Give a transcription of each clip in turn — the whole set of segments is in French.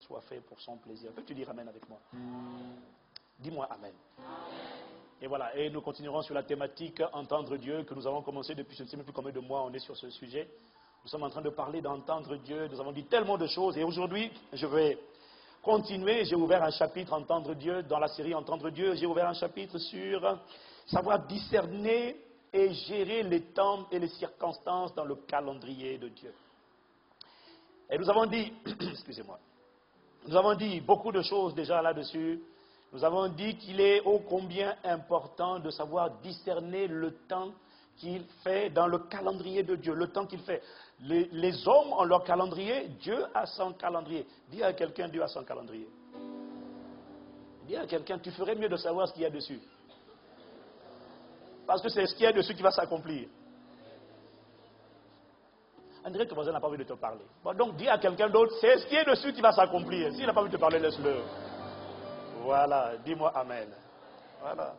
soit fait pour son plaisir. Peux-tu dire Amen avec moi? Dis-moi Amen. Et voilà, et nous continuerons sur la thématique entendre Dieu que nous avons commencé depuis je ne sais même plus combien de mois on est sur ce sujet. Nous sommes en train de parler d'entendre Dieu, nous avons dit tellement de choses et aujourd'hui je vais continuer. J'ai ouvert un chapitre entendre Dieu dans la série entendre Dieu, j'ai ouvert un chapitre sur savoir discerner et gérer les temps et les circonstances dans le calendrier de Dieu. Et nous avons dit, excusez-moi, nous avons dit beaucoup de choses déjà là-dessus. Nous avons dit qu'il est ô combien important de savoir discerner le temps qu'il fait dans le calendrier de Dieu, le temps qu'il fait. Les hommes ont leur calendrier, Dieu a son calendrier. Dis à quelqu'un, Dieu a son calendrier. Dis à quelqu'un, tu ferais mieux de savoir ce qu'il y a dessus. Parce que c'est ce qu'il y a dessus qui va s'accomplir. André, ton voisin n'a pas envie de te parler. Bon, donc dis à quelqu'un d'autre, c'est ce qui est dessus qui va s'accomplir. S'il n'a pas envie de te parler, laisse-le. Voilà, dis-moi Amen. Voilà.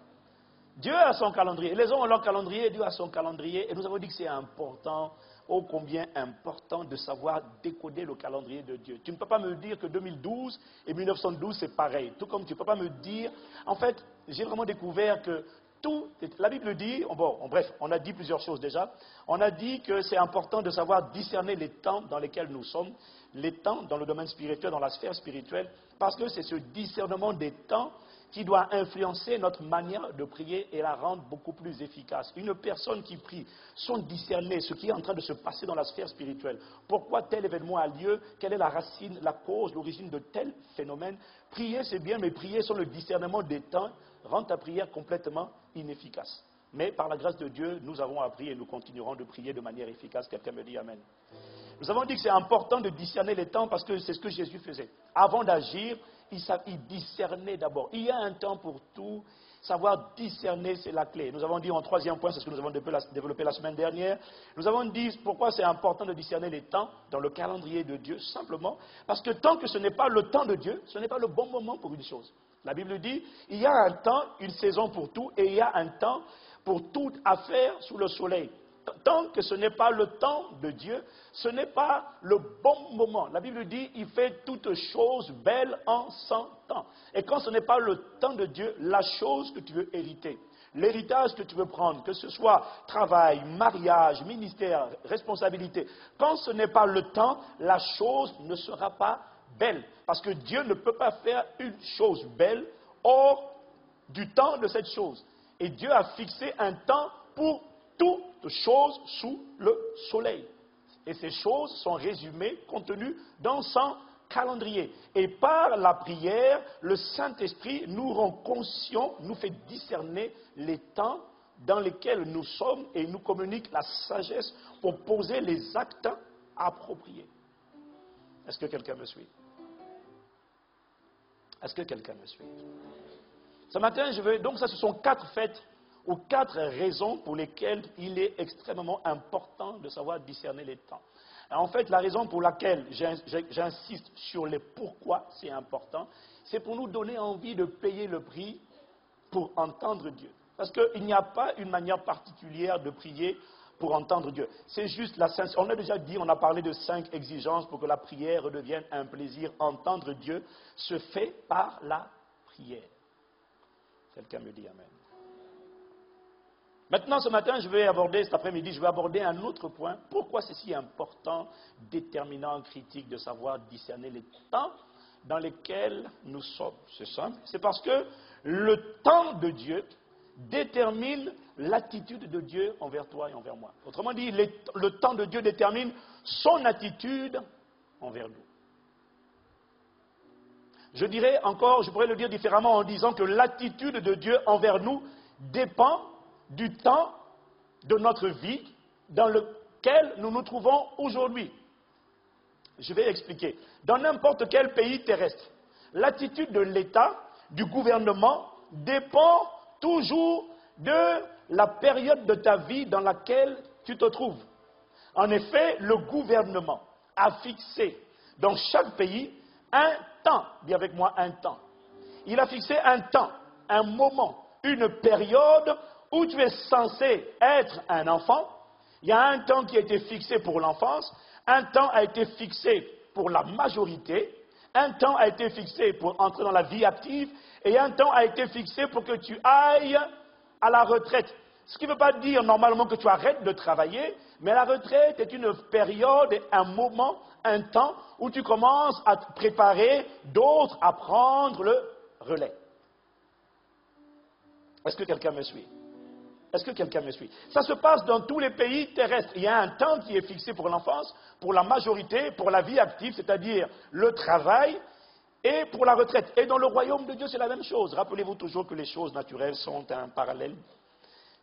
Dieu a son calendrier. Les hommes ont leur calendrier, Dieu a son calendrier. Et nous avons dit que c'est important, ô combien important de savoir décoder le calendrier de Dieu. Tu ne peux pas me dire que 2012 et 1912 c'est pareil. Tout comme tu ne peux pas me dire... En fait, j'ai vraiment découvert que tout... La Bible dit... Bon, bref, on a dit plusieurs choses déjà. On a dit que c'est important de savoir discerner les temps dans lesquels nous sommes, les temps dans le domaine spirituel, dans la sphère spirituelle, parce que c'est ce discernement des temps qui doit influencer notre manière de prier et la rendre beaucoup plus efficace. Une personne qui prie sans discerner ce qui est en train de se passer dans la sphère spirituelle, pourquoi tel événement a lieu, quelle est la racine, la cause, l'origine de tel phénomène. Prier c'est bien, mais prier sans le discernement des temps rend ta prière complètement inefficace. Mais par la grâce de Dieu, nous avons appris et nous continuerons de prier de manière efficace. Quelqu'un me dit Amen. Nous avons dit que c'est important de discerner les temps parce que c'est ce que Jésus faisait. Avant d'agir, il discernait d'abord. Il y a un temps pour tout. Savoir discerner, c'est la clé. Nous avons dit en troisième point, c'est ce que nous avons développé la semaine dernière. Nous avons dit pourquoi c'est important de discerner les temps dans le calendrier de Dieu, simplement parce que tant que ce n'est pas le temps de Dieu, ce n'est pas le bon moment pour une chose. La Bible dit, il y a un temps, une saison pour tout, et il y a un temps pour toute affaire sous le soleil. Tant que ce n'est pas le temps de Dieu, ce n'est pas le bon moment. La Bible dit, il fait toutes choses belles en son temps. Et quand ce n'est pas le temps de Dieu, la chose que tu veux hériter, l'héritage que tu veux prendre, que ce soit travail, mariage, ministère, responsabilité, quand ce n'est pas le temps, la chose ne sera pas belle. Parce que Dieu ne peut pas faire une chose belle hors du temps de cette chose. Et Dieu a fixé un temps pour toutes choses sous le soleil. Et ces choses sont résumées, contenues dans son calendrier. Et par la prière, le Saint-Esprit nous rend conscients, nous fait discerner les temps dans lesquels nous sommes et nous communique la sagesse pour poser les actes appropriés. Est-ce que quelqu'un me suit? Est-ce que quelqu'un me suit? Ce matin, donc ça, ce sont 4 faits ou 4 raisons pour lesquelles il est extrêmement important de savoir discerner les temps. Alors, en fait, la raison pour laquelle j'insiste sur les pourquoi c'est important, c'est pour nous donner envie de payer le prix pour entendre Dieu. Parce qu'il n'y a pas une manière particulière de prier pour entendre Dieu. C'est juste la sincérité. On a déjà dit, on a parlé de 5 exigences pour que la prière redevienne un plaisir. Entendre Dieu se fait par la prière. Quelqu'un me dit Amen. Maintenant, ce matin, cet après-midi, je vais aborder un autre point. Pourquoi c'est si important, déterminant, critique de savoir discerner les temps dans lesquels nous sommes? C'est simple. C'est parce que le temps de Dieu détermine l'attitude de Dieu envers toi et envers moi. Autrement dit, le temps de Dieu détermine son attitude envers nous. Je pourrais le dire différemment en disant que l'attitude de Dieu envers nous dépend du temps de notre vie dans lequel nous nous trouvons aujourd'hui. Je vais expliquer. Dans n'importe quel pays terrestre, l'attitude de l'État, du gouvernement, dépend toujours de la période de ta vie dans laquelle tu te trouves. En effet, le gouvernement a fixé dans chaque pays un temps, dis avec moi un temps. Il a fixé un temps, un moment, une période où tu es censé être un enfant. Il y a un temps qui a été fixé pour l'enfance, un temps a été fixé pour la majorité, Un temps a été fixé pour entrer dans la vie active et un temps a été fixé pour que tu ailles à la retraite. Ce qui ne veut pas dire normalement que tu arrêtes de travailler, mais la retraite est une période, un moment, un temps où tu commences à te préparer, d'autres à prendre le relais. Est-ce que quelqu'un me suit? Est-ce que quelqu'un me suit? Ça se passe dans tous les pays terrestres. Il y a un temps qui est fixé pour l'enfance, pour la majorité, pour la vie active, c'est-à-dire le travail, et pour la retraite. Et dans le royaume de Dieu, c'est la même chose. Rappelez-vous toujours que les choses naturelles sont un parallèle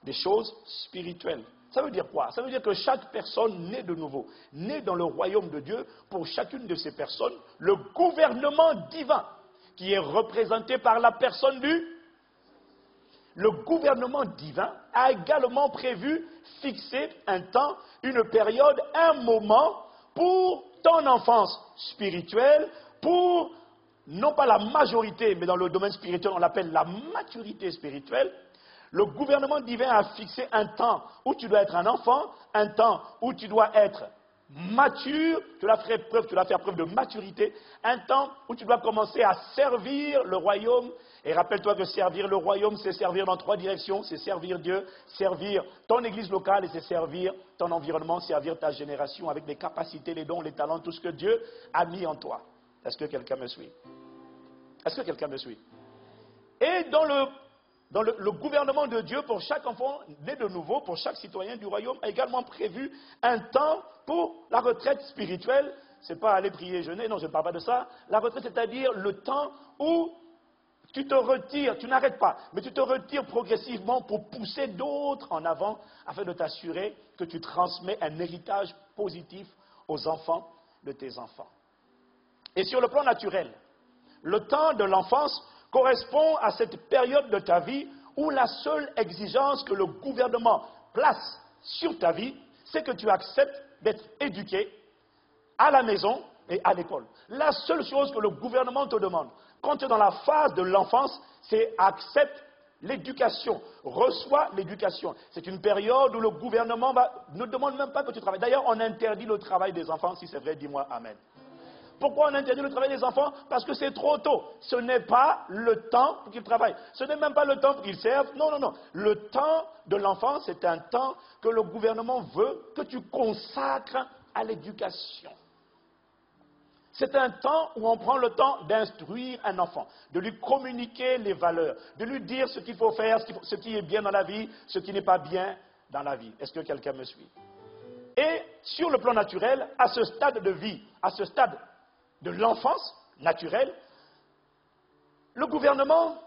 des choses spirituelles. Ça veut dire quoi? Ça veut dire que chaque personne née de nouveau, née dans le royaume de Dieu, pour chacune de ces personnes, le gouvernement divin, qui est représenté par la personne le gouvernement divin a également prévu fixer un temps, une période, un moment pour ton enfance spirituelle, pour non pas la majorité, mais dans le domaine spirituel, on l'appelle la maturité spirituelle. Le gouvernement divin a fixé un temps où tu dois être un enfant, un temps où tu dois être mature, tu dois faire preuve de maturité, un temps où tu dois commencer à servir le royaume. Et rappelle-toi que servir le royaume, c'est servir dans 3 directions. C'est servir Dieu, servir ton église locale et c'est servir ton environnement, servir ta génération avec les capacités, les dons, les talents, tout ce que Dieu a mis en toi. Est-ce que quelqu'un me suit? Est-ce que quelqu'un me suit? Et dans le gouvernement de Dieu, pour chaque enfant né de nouveau, pour chaque citoyen du royaume, a également prévu un temps pour la retraite spirituelle. Ce n'est pas aller prier et jeûner, non, je ne parle pas de ça. La retraite, c'est-à-dire le temps où tu te retires, tu n'arrêtes pas, mais tu te retires progressivement pour pousser d'autres en avant afin de t'assurer que tu transmets un héritage positif aux enfants de tes enfants. Et sur le plan naturel, le temps de l'enfance correspond à cette période de ta vie où la seule exigence que le gouvernement place sur ta vie, c'est que tu acceptes d'être éduqué à la maison et à l'école. La seule chose que le gouvernement te demande, quand tu es dans la phase de l'enfance, c'est accepte l'éducation, reçois l'éducation. C'est une période où le gouvernement ne demande même pas que tu travailles. D'ailleurs, on interdit le travail des enfants, si c'est vrai, dis-moi Amen. Pourquoi on interdit le travail des enfants? Parce que c'est trop tôt. Ce n'est pas le temps pour qu'ils travaillent. Ce n'est même pas le temps pour qu'ils servent. Non, non, non. Le temps de l'enfant, c'est un temps que le gouvernement veut que tu consacres à l'éducation. C'est un temps où on prend le temps d'instruire un enfant, de lui communiquer les valeurs, de lui dire ce qu'il faut faire, ce qui est bien dans la vie, ce qui n'est pas bien dans la vie. Est-ce que quelqu'un me suit? Et sur le plan naturel, à ce stade de vie, à ce stade de l'enfance naturelle, le gouvernement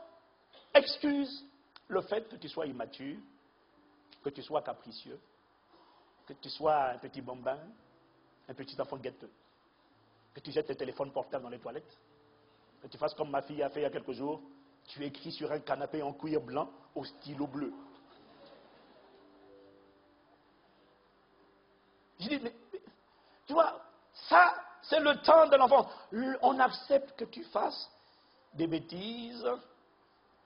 excuse le fait que tu sois immature, que tu sois capricieux, que tu sois un petit bambin, un petit enfant guetteux, que tu jettes tes téléphones portables dans les toilettes, que tu fasses comme ma fille a fait il y a quelques jours, tu écris sur un canapé en cuir blanc au stylo bleu. Je dis, mais tu vois, ça, c'est le temps de l'enfance. On accepte que tu fasses des bêtises.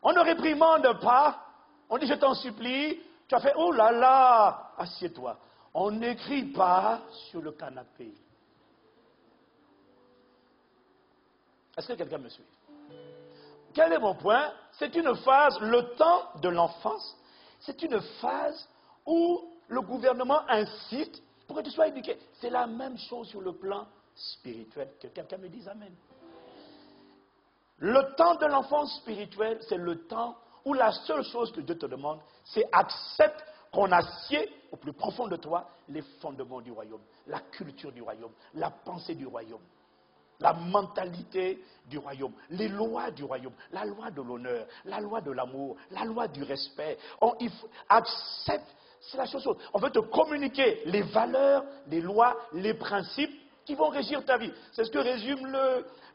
On ne réprimande pas. On dit, je t'en supplie. Tu as fait, oh là là, assieds-toi. On n'écrit pas sur le canapé. Est-ce que quelqu'un me suit? Quel est mon point? C'est une phase, le temps de l'enfance, c'est une phase où le gouvernement insiste pour que tu sois éduqué. C'est la même chose sur le plan spirituel. Que quelqu'un me dise Amen. Le temps de l'enfance spirituelle, c'est le temps où la seule chose que Dieu te demande, c'est accepte qu'on assied au plus profond de toi les fondements du royaume, la culture du royaume, la pensée du royaume, la mentalité du royaume, les lois du royaume, la loi de l'honneur, la loi de l'amour, la loi du respect. Accepte, c'est la chose. On veut te communiquer les valeurs, les lois, les principes qui vont régir ta vie. C'est ce que résume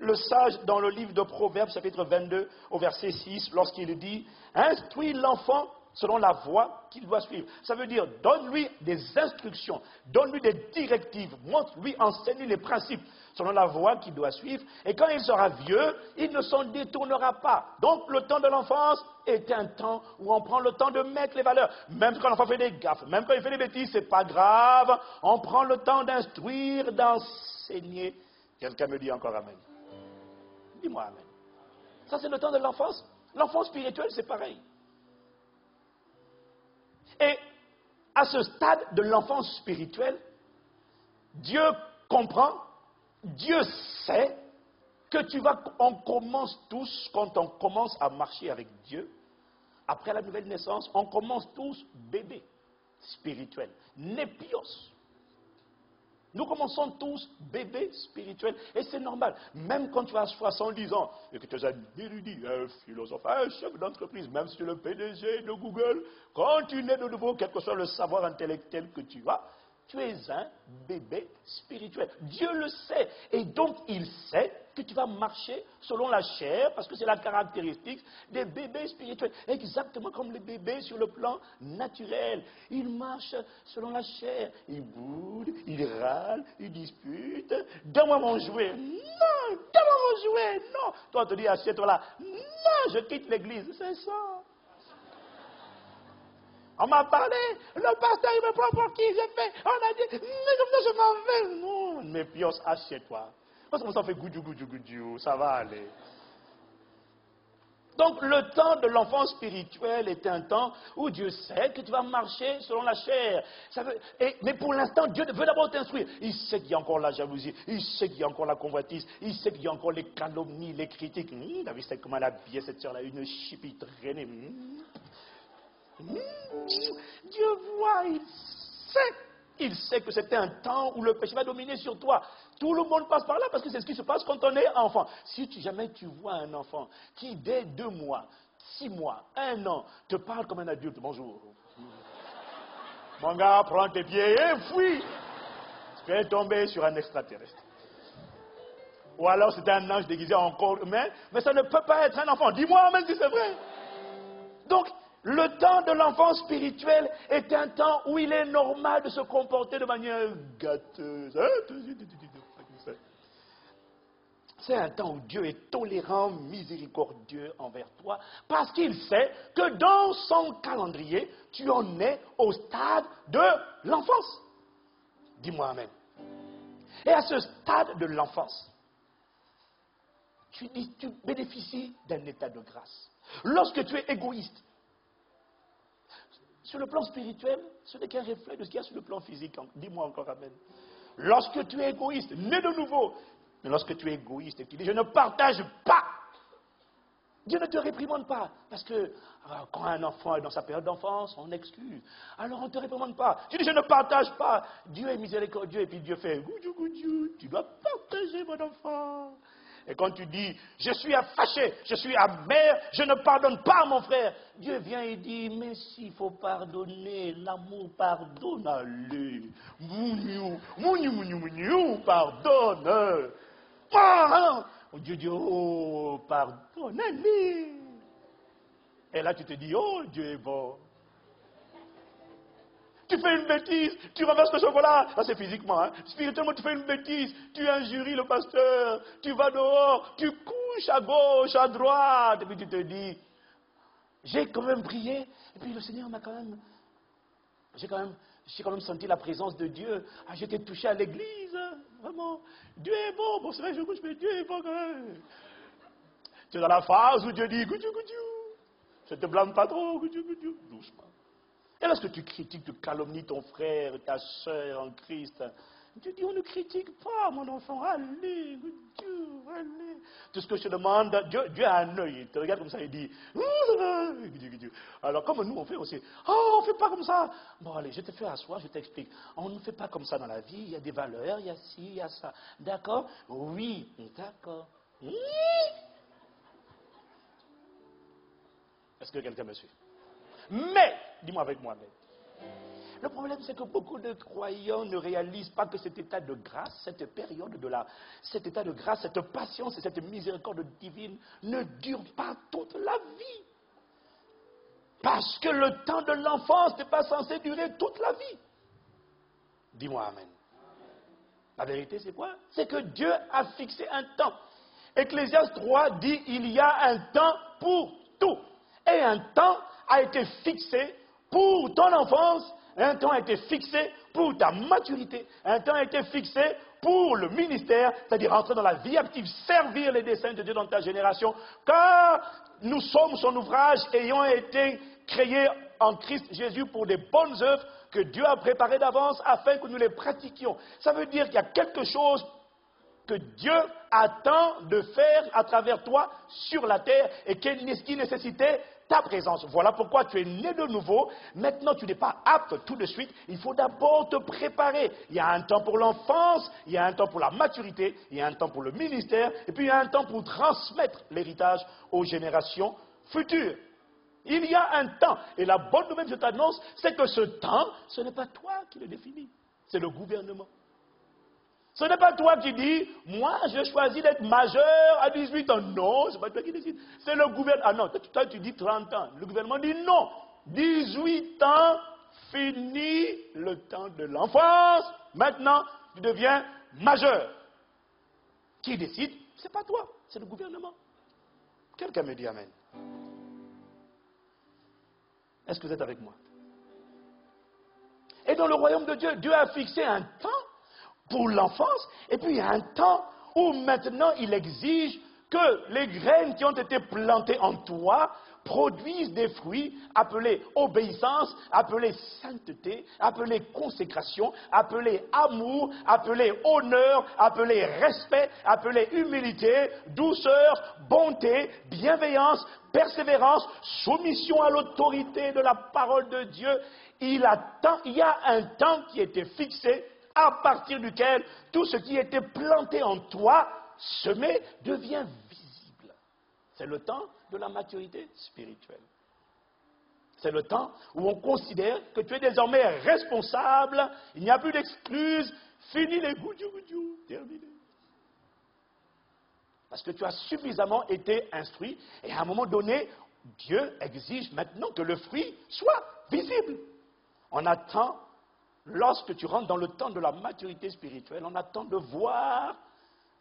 le sage dans le livre de Proverbes, chapitre 22, au verset 6, lorsqu'il dit « Instruis l'enfant selon la voie qu'il doit suivre ». Ça veut dire, donne-lui des instructions, donne-lui des directives, montre-lui, enseigne-lui les principes selon la voie qu'il doit suivre. Et quand il sera vieux, il ne s'en détournera pas. Donc le temps de l'enfance est un temps où on prend le temps de mettre les valeurs. Même quand l'enfant fait des gaffes, même quand il fait des bêtises, c'est pas grave. On prend le temps d'instruire, d'enseigner. Quelqu'un me dit encore Amen. Dis-moi amen. Ça, c'est le temps de l'enfance. L'enfance spirituelle, c'est pareil. Et à ce stade de l'enfance spirituelle, Dieu comprend, Dieu sait que on commence tous, quand on commence à marcher avec Dieu, après la nouvelle naissance, on commence tous bébés spirituels, népios. Nous commençons tous bébés spirituels, et c'est normal. Même quand tu as 70 ans, et que tu es un érudit, un philosophe, un chef d'entreprise, même si tu es le PDG de Google, quand tu nais de nouveau, quel que soit le savoir intellectuel que tu as, tu es un bébé spirituel. Dieu le sait, et donc il sait que tu vas marcher selon la chair, parce que c'est la caractéristique des bébés spirituels. Exactement comme les bébés sur le plan naturel. Ils marchent selon la chair. Ils boudent, ils râlent, ils disputent. Donne-moi mon jouet. Non, donne-moi mon jouet. Non. Toi, tu dis, assieds-toi là. Non, je quitte l'église. C'est ça. On m'a parlé, le pasteur il me prend pour qui j'ai fait. On a dit, mais comme ça je m'en vais. Non, mais pios, assieds-toi. Parce que ça fait goudou, goudou, goudou, ça va aller. Donc le temps de l'enfance spirituelle est un temps où Dieu sait que tu vas marcher selon la chair. Mais pour l'instant, Dieu veut d'abord t'instruire. Il sait qu'il y a encore la jalousie, il sait qu'il y a encore la convoitise, il sait qu'il y a encore les calomnies, les critiques. David sait comment elle a habillé cette soeur-là, une chipie traînée. Dieu voit, il sait que c'était un temps où le péché va dominer sur toi. Tout le monde passe par là parce que c'est ce qui se passe quand on est enfant. Si jamais tu vois un enfant qui dès 2 mois, 6 mois, 1 an, te parle comme un adulte, bonjour. Mon gars, prends tes pieds et fuis. Tu es tombé sur un extraterrestre. Ou alors c'était un ange déguisé en corps humain, mais ça ne peut pas être un enfant. Dis-moi même si c'est vrai. Donc, le temps de l'enfance spirituelle est un temps où il est normal de se comporter de manière gâteuse. C'est un temps où Dieu est tolérant, miséricordieux envers toi, parce qu'il sait que dans son calendrier, tu en es au stade de l'enfance. Dis-moi amen. Et à ce stade de l'enfance, tu bénéficies d'un état de grâce. Lorsque tu es égoïste, sur le plan spirituel, ce n'est qu'un reflet de ce qu'il y a sur le plan physique. Dis-moi encore amen. Lorsque tu es égoïste, né de nouveau, mais lorsque tu es égoïste et que tu dis je ne partage pas, Dieu ne te réprimande pas. Parce que quand un enfant est dans sa période d'enfance, on excuse. Alors on ne te réprimande pas. Tu dis je ne partage pas. Dieu est miséricordieux et puis Dieu fait goudou goudou. Tu dois partager mon enfant. Et quand tu dis, je suis fâché, je suis amer, je ne pardonne pas à mon frère, Dieu vient et dit, mais s'il faut pardonner, l'amour pardonne, allez. Mouniou, mouniou, mouniou, mouniou, pardonne. Ah, Dieu dit, oh, pardonne, allez. Et là tu te dis, oh, Dieu est bon. Tu fais une bêtise, tu renverses le chocolat, ça c'est physiquement, hein. Spirituellement tu fais une bêtise, tu injuries le pasteur, tu vas dehors, tu couches à gauche, à droite, et puis tu te dis, j'ai quand même prié, et puis le Seigneur m'a quand même, j'ai quand même senti la présence de Dieu, j'étais touché à l'église, vraiment, Dieu est bon, bon c'est vrai que je couche, mais Dieu est bon quand même. Tu es dans la phase où Dieu dit, goudou, goudou, je te blâme pas trop, goudou, goudou, doucement. Et lorsque tu critiques, tu calomnies ton frère, ta soeur en Christ, tu dis, on ne critique pas, mon enfant, allez, Dieu, allez. Tout ce que je te demande, Dieu a un œil, il te regarde comme ça, il dit, alors comme nous on fait aussi, oh, on ne fait pas comme ça. Bon, allez, je te fais asseoir, je t'explique. On ne fait pas comme ça dans la vie, il y a des valeurs, il y a ci, il y a ça. D'accord? Oui, d'accord. Est-ce que quelqu'un me suit? Mais, dis-moi avec moi, le problème c'est que beaucoup de croyants ne réalisent pas que cet état de grâce, cette période cet état de grâce, cette patience et cette miséricorde divine ne dure pas toute la vie. Parce que le temps de l'enfance n'est pas censé durer toute la vie. Dis-moi amen. La vérité c'est quoi? C'est que Dieu a fixé un temps. Ecclésiaste 3 dit il y a un temps pour tout. Et un temps a été fixé pour ton enfance, un temps a été fixé pour ta maturité, un temps a été fixé pour le ministère, c'est-à-dire entrer dans la vie active, servir les desseins de Dieu dans ta génération, car nous sommes son ouvrage ayant été créés en Christ Jésus pour des bonnes œuvres que Dieu a préparées d'avance afin que nous les pratiquions. Ça veut dire qu'il y a quelque chose que Dieu attend de faire à travers toi sur la terre et qui nécessitait ta présence. Voilà pourquoi tu es né de nouveau. Maintenant, tu n'es pas apte tout de suite. Il faut d'abord te préparer. Il y a un temps pour l'enfance, il y a un temps pour la maturité, il y a un temps pour le ministère, et puis il y a un temps pour transmettre l'héritage aux générations futures. Il y a un temps. Et la bonne nouvelle, je t'annonce, c'est que ce temps, ce n'est pas toi qui le définis. C'est le gouvernement. Ce n'est pas toi qui dis, moi, je choisis d'être majeur à 18 ans. Non, ce n'est pas toi qui décide. C'est le gouvernement. Ah non, toi, tu dis 30 ans. Le gouvernement dit non. 18 ans, fini le temps de l'enfance. Maintenant, tu deviens majeur. Qui décide? Ce n'est pas toi, c'est le gouvernement. Quelqu'un me dit amen. Est-ce que vous êtes avec moi? Et dans le royaume de Dieu, Dieu a fixé un temps pour l'enfance, et puis il y a un temps où maintenant il exige que les graines qui ont été plantées en toi produisent des fruits appelés obéissance, appelés sainteté, appelés consécration, appelés amour, appelés honneur, appelés respect, appelés humilité, douceur, bonté, bienveillance, persévérance, soumission à l'autorité de la parole de Dieu. Il y a un temps qui a été fixé à partir duquel tout ce qui était planté en toi, semé, devient visible. C'est le temps de la maturité spirituelle. C'est le temps où on considère que tu es désormais responsable, il n'y a plus d'excuses, fini les goudjou, terminé. Parce que tu as suffisamment été instruit, et à un moment donné, Dieu exige maintenant que le fruit soit visible. On attend. Lorsque tu rentres dans le temps de la maturité spirituelle, on attend de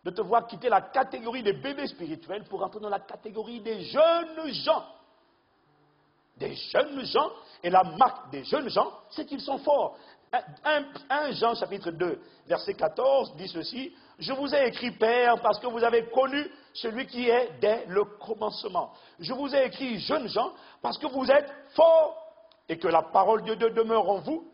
te voir quitter la catégorie des bébés spirituels pour entrer dans la catégorie des jeunes gens. Des jeunes gens, et la marque des jeunes gens, c'est qu'ils sont forts. 1 Jean chapitre 2, verset 14 dit ceci: « Je vous ai écrit, Père, parce que vous avez connu celui qui est dès le commencement. Je vous ai écrit, jeunes gens, parce que vous êtes forts et que la parole de Dieu demeure en vous,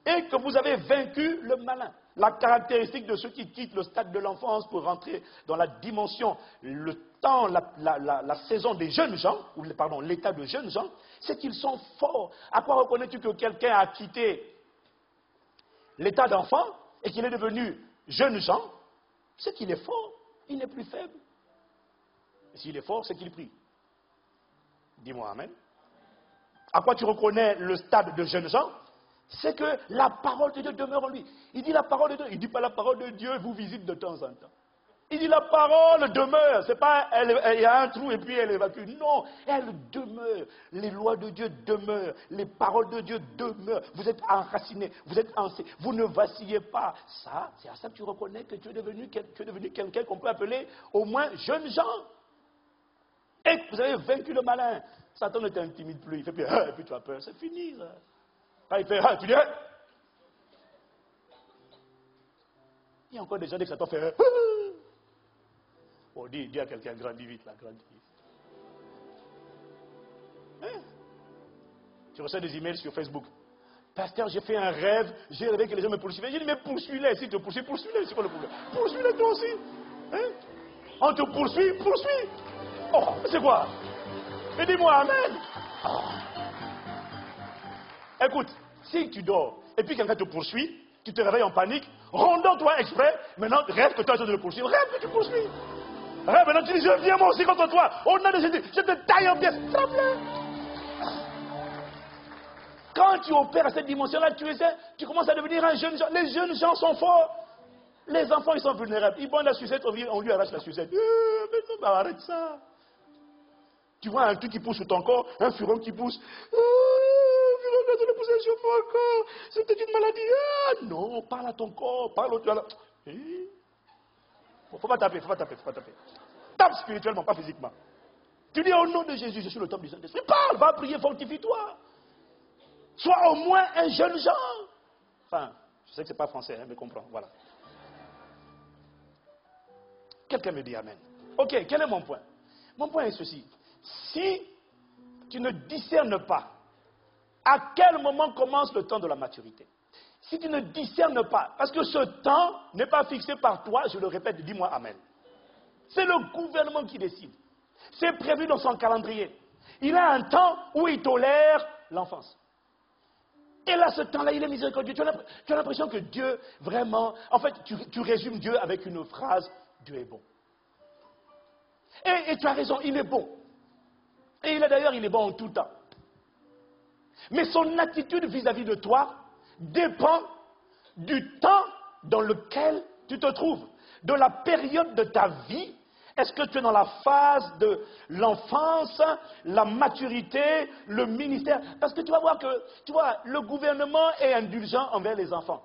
et que vous avez vaincu le malin. » La caractéristique de ceux qui quittent le stade de l'enfance pour rentrer dans la dimension, le temps, la saison des jeunes gens, ou pardon, l'état de jeunes gens, c'est qu'ils sont forts. À quoi reconnais-tu que quelqu'un a quitté l'état d'enfant et qu'il est devenu jeune gens? C'est qu'il est fort, il n'est plus faible. Et s'il est fort, c'est qu'il prie. Dis-moi amen. À quoi tu reconnais le stade de jeunes gens? C'est que la parole de Dieu demeure en lui. Il dit la parole de Dieu, il ne dit pas la parole de Dieu vous visite de temps en temps. Il dit la parole demeure, c'est pas il y a un trou et puis elle évacue. Non, elle demeure. Les lois de Dieu demeurent, les paroles de Dieu demeurent. Vous êtes enracinés, vous êtes enseigné, vous ne vacillez pas. Ça, c'est à ça que tu reconnais que tu es devenu quelqu'un qu'on peut appeler au moins jeune gens. Et que vous avez vaincu le malin. Satan ne t'intimide plus, il fait plus, et puis tu as peur, c'est fini ça. Quand il fait, tu dis, il y a encore des gens qui Satan fait, oh, dis à quelqu'un, grandis vite, là, grandis vite. Hein? Tu reçois des emails sur Facebook. Pasteur, j'ai fait un rêve, j'ai rêvé que les gens me poursuivaient. J'ai dit, mais poursuis-les, si tu te poursuis, poursuis-les, c'est quoi le problème? Poursuis-les toi aussi. Hein? On te poursuit, poursuis. Oh, c'est quoi? Mais dis-moi, amen. Oh. Écoute, si tu dors et puis quelqu'un te poursuit, tu te réveilles en panique, rondons-toi exprès, maintenant rêve que toi tu de le poursuivre, rêve que tu poursuis. Rêve maintenant tu dis, je viens moi aussi contre toi, au nom de Jésus, je te taille en pièces, frappe-le. Quand tu opères à cette dimension-là, tu commences à devenir un jeune gens. Les jeunes gens sont forts. Les enfants, ils sont vulnérables. Ils boivent la sucette, on lui arrache la sucette. Mais non, arrête ça. Tu vois un truc qui pousse sur ton corps, un furon qui pousse. C'est peut-être une maladie. Ah, non, parle à ton corps, parle au Dieu. Faut pas taper. Tape spirituellement, pas physiquement. Tu dis au nom de Jésus, je suis le temple du Saint-Esprit. Parle, va prier, fortifie-toi. Sois au moins un jeune gens. Enfin, je sais que c'est pas français, mais comprends, voilà. Quelqu'un me dit amen. Ok, quel est mon point? Mon point est ceci. Si tu ne discernes pas à quel moment commence le temps de la maturité, si tu ne discernes pas, parce que ce temps n'est pas fixé par toi, je le répète, dis-moi amen. C'est le gouvernement qui décide. C'est prévu dans son calendrier. Il a un temps où il tolère l'enfance. Et là, ce temps-là, il est miséricordieux. Tu as l'impression que Dieu, vraiment... En fait, tu résumes Dieu avec une phrase, Dieu est bon. Et tu as raison, il est bon. Et d'ailleurs, il est bon en tout temps. Mais son attitude vis-à-vis de toi dépend du temps dans lequel tu te trouves, de la période de ta vie. Est-ce que tu es dans la phase de l'enfance, la maturité, le ministère? Parce que tu vas voir que, tu vois, le gouvernement est indulgent envers les enfants.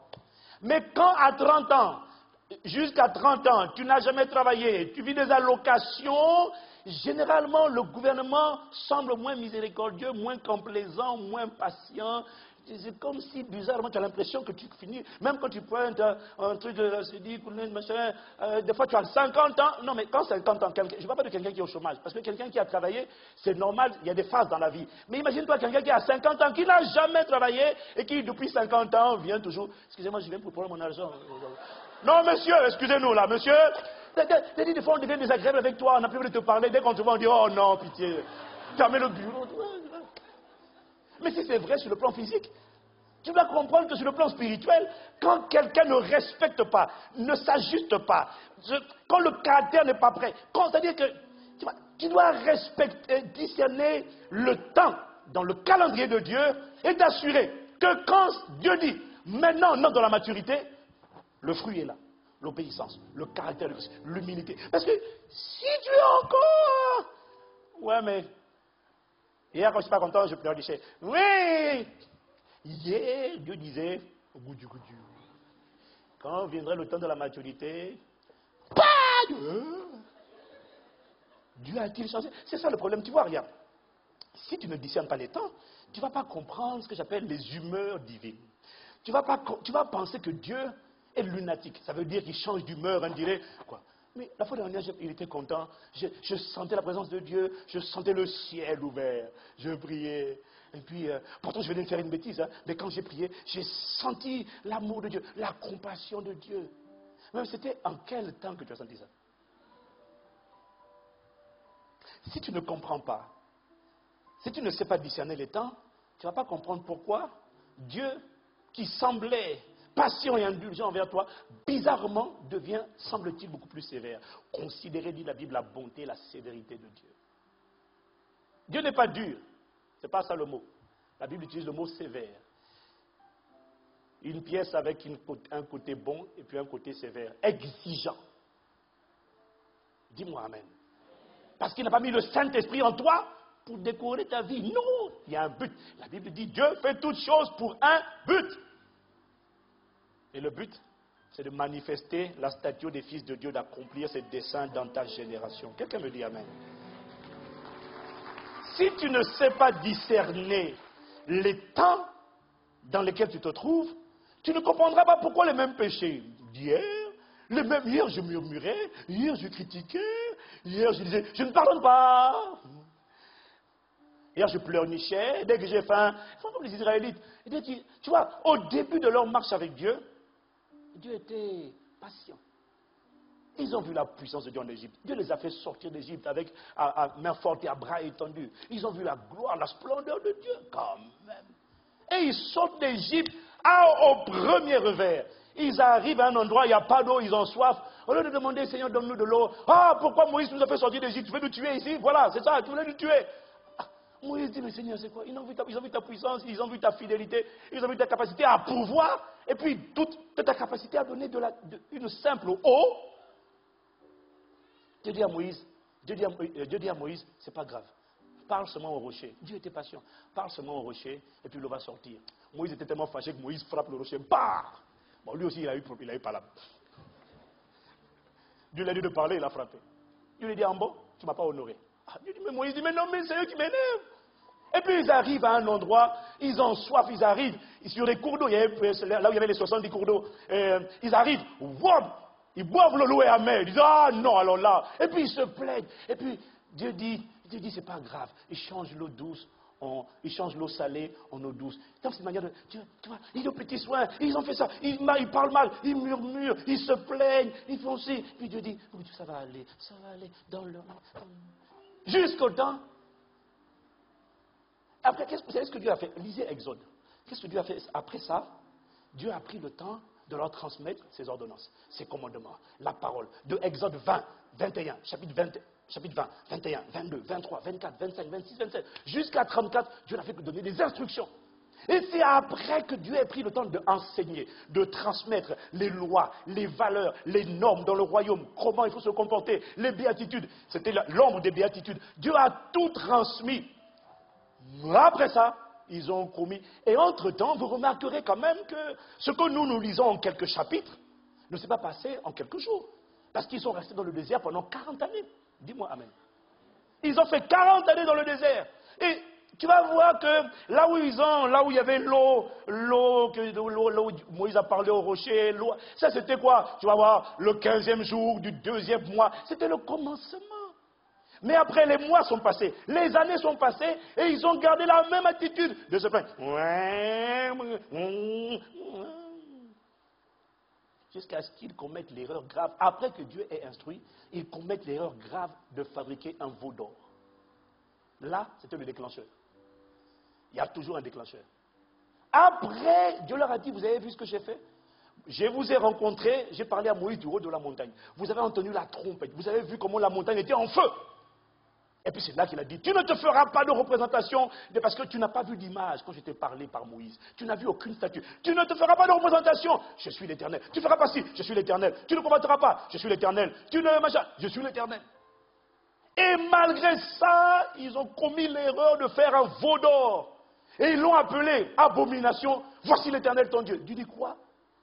Mais quand à 30 ans, jusqu'à 30 ans, tu n'as jamais travaillé, tu vis des allocations, généralement le gouvernement semble moins miséricordieux, moins complaisant, moins patient. C'est comme si, bizarrement, tu as l'impression que tu finis, même quand tu prends un truc de CD, machin, des fois tu as 50 ans. Non, mais quand 50 ans, je ne parle pas de quelqu'un qui est au chômage, parce que quelqu'un qui a travaillé, c'est normal, il y a des phases dans la vie. Mais imagine-toi quelqu'un qui a 50 ans, qui n'a jamais travaillé, et qui, depuis 50 ans, vient toujours, excusez-moi, je viens pour prendre mon argent. Non, monsieur, excusez-nous là, monsieur. Des fois, on devient désagréable avec toi, on n'a plus envie de te parler. Dès qu'on te voit, on dit, oh non, pitié, fermez le bureau. Mais si c'est vrai sur le plan physique, tu dois comprendre que sur le plan spirituel, quand quelqu'un ne respecte pas, ne s'ajuste pas, quand le caractère n'est pas prêt, c'est-à-dire que tu dois respecter, discerner le temps dans le calendrier de Dieu et d'assurer que quand Dieu dit, maintenant, non dans la maturité, le fruit est là. L'obéissance, le caractère, l'humilité. Parce que si tu es encore... Ouais, mais... Hier, quand je ne suis pas content, je pleure du chien. Oui! Hier, Dieu disait, au bout du goût, quand viendrait le temps de la maturité, Dieu a-t-il changé? C'est ça le problème, tu vois, regarde. Si tu ne discernes pas les temps, tu ne vas pas comprendre ce que j'appelle les humeurs divines. Tu vas penser que Dieu est lunatique. Ça veut dire qu'il change d'humeur, on dirait, quoi. Mais la fois dernière, il était content. Je sentais la présence de Dieu. Je sentais le ciel ouvert. Je priais. Et puis, pourtant, je venais de faire une bêtise. Hein, mais quand j'ai prié, j'ai senti l'amour de Dieu, la compassion de Dieu. Même c'était en quel temps que tu as senti ça? Si tu ne comprends pas, si tu ne sais pas discerner les temps, tu ne vas pas comprendre pourquoi Dieu, qui semblait patient et indulgent envers toi, bizarrement devient, semble-t-il, beaucoup plus sévère. Considérez, dit la Bible, la bonté et la sévérité de Dieu. Dieu n'est pas dur. Ce n'est pas ça le mot. La Bible utilise le mot sévère. Une pièce avec un côté bon et puis un côté sévère. Exigeant. Dis-moi amen. Parce qu'il n'a pas mis le Saint-Esprit en toi pour décorer ta vie. Non, il y a un but. La Bible dit Dieu fait toutes choses pour un but. Et le but, c'est de manifester la stature des fils de Dieu, d'accomplir ses desseins dans ta génération. Quelqu'un me dit amen. Si tu ne sais pas discerner les temps dans lesquels tu te trouves, tu ne comprendras pas pourquoi les mêmes péchés d'hier, hier je murmurais, hier je critiquais, hier je disais, je ne pardonne pas. Hier je pleurnichais, dès que j'ai faim, ils font comme les Israélites. Tu vois, au début de leur marche avec Dieu, Dieu était patient. Ils ont vu la puissance de Dieu en Égypte. Dieu les a fait sortir d'Égypte avec à main forte et à bras étendus. Ils ont vu la gloire, la splendeur de Dieu quand même. Et ils sortent d'Égypte au premier revers. Ils arrivent à un endroit, il n'y a pas d'eau, ils ont soif. Au lieu de demander, Seigneur, donne-nous de l'eau. Ah, pourquoi Moïse nous a fait sortir d'Égypte? Tu veux nous tuer ici? Voilà, c'est ça, tu voulais nous tuer. Moïse dit, mais Seigneur, c'est quoi? Ils ont vu ta puissance, ils ont vu ta fidélité, ils ont vu ta capacité à pouvoir, et puis toute ta capacité à donner une simple eau. Dieu dit à Moïse, c'est pas grave. Parle seulement au rocher. Dieu était patient. Parle seulement au rocher, et puis l'eau va sortir. Moïse était tellement fâché que Moïse frappe le rocher. Bah! Bon, lui aussi, il a eu palabre. Dieu lui a dit de parler, il a frappé. Dieu lui dit, en bon, tu ne m'as pas honoré. Dieu dit, mais Moïse dit, mais non, mais c'est eux qui m'énervent. Et puis ils arrivent à un endroit, ils ont soif, ils arrivent sur les cours d'eau, là où il y avait les 70 cours d'eau, ils arrivent, wouam, Ils boivent l'eau amère. Ils disent, ah non, alors là. Et puis ils se plaignent. Et puis Dieu dit, c'est pas grave. Ils changent l'eau douce. Ils changent l'eau salée en eau douce. Donc c'est une manière de... Tu vois, ils ont petits soins, ils ont fait ça, ils parlent mal, ils murmurent, ils se plaignent, ils font ci. Puis Dieu dit, oui, ça va aller dans le... Jusqu'au temps. Après, vous savez ce que Dieu a fait? Lisez Exode. Qu'est-ce que Dieu a fait après ça? Dieu a pris le temps de leur transmettre ses ordonnances, ses commandements, la parole. De Exode 20, 21, chapitre 20, 21, 22, 23, 24, 25, 26, 27, jusqu'à 34, Dieu n'a fait que donner des instructions. Et c'est après que Dieu a pris le temps d'enseigner, de transmettre les lois, les valeurs, les normes dans le royaume, comment il faut se comporter, les béatitudes. C'était l'ombre des béatitudes. Dieu a tout transmis. Après ça, ils ont commis. Et entre-temps, vous remarquerez quand même que ce que nous lisons en quelques chapitres ne s'est pas passé en quelques jours. Parce qu'ils sont restés dans le désert pendant 40 années. Dis-moi amen. Ils ont fait 40 années dans le désert. Et tu vas voir que là où il y avait l'eau où Moïse a parlé au rocher, l'eau, ça c'était quoi? Tu vas voir, le 15e jour du 2e mois, c'était le commencement. Mais après, les mois sont passés, les années sont passées, et ils ont gardé la même attitude de se plaindre. Jusqu'à ce qu'ils commettent l'erreur grave. Après que Dieu ait instruit, ils commettent l'erreur grave de fabriquer un veau d'or. Là, c'était le déclencheur. Il y a toujours un déclencheur. Après, Dieu leur a dit, vous avez vu ce que j'ai fait? Je vous ai rencontré, j'ai parlé à Moïse du haut de la montagne. Vous avez entendu la trompette, vous avez vu comment la montagne était en feu. Et puis c'est là qu'il a dit, tu ne te feras pas de représentation, parce que tu n'as pas vu d'image quand je t'ai parlé par Moïse. Tu n'as vu aucune statue. Tu ne te feras pas de représentation, je suis l'Éternel. Tu ne feras pas ci, je suis l'Éternel. Tu ne combattras pas, je suis l'Éternel. Tu ne machin, je suis l'Éternel. Et malgré ça, ils ont commis l'erreur de faire un veau d'or. Et ils l'ont appelé abomination. Voici l'Éternel ton Dieu. Dieu dit quoi?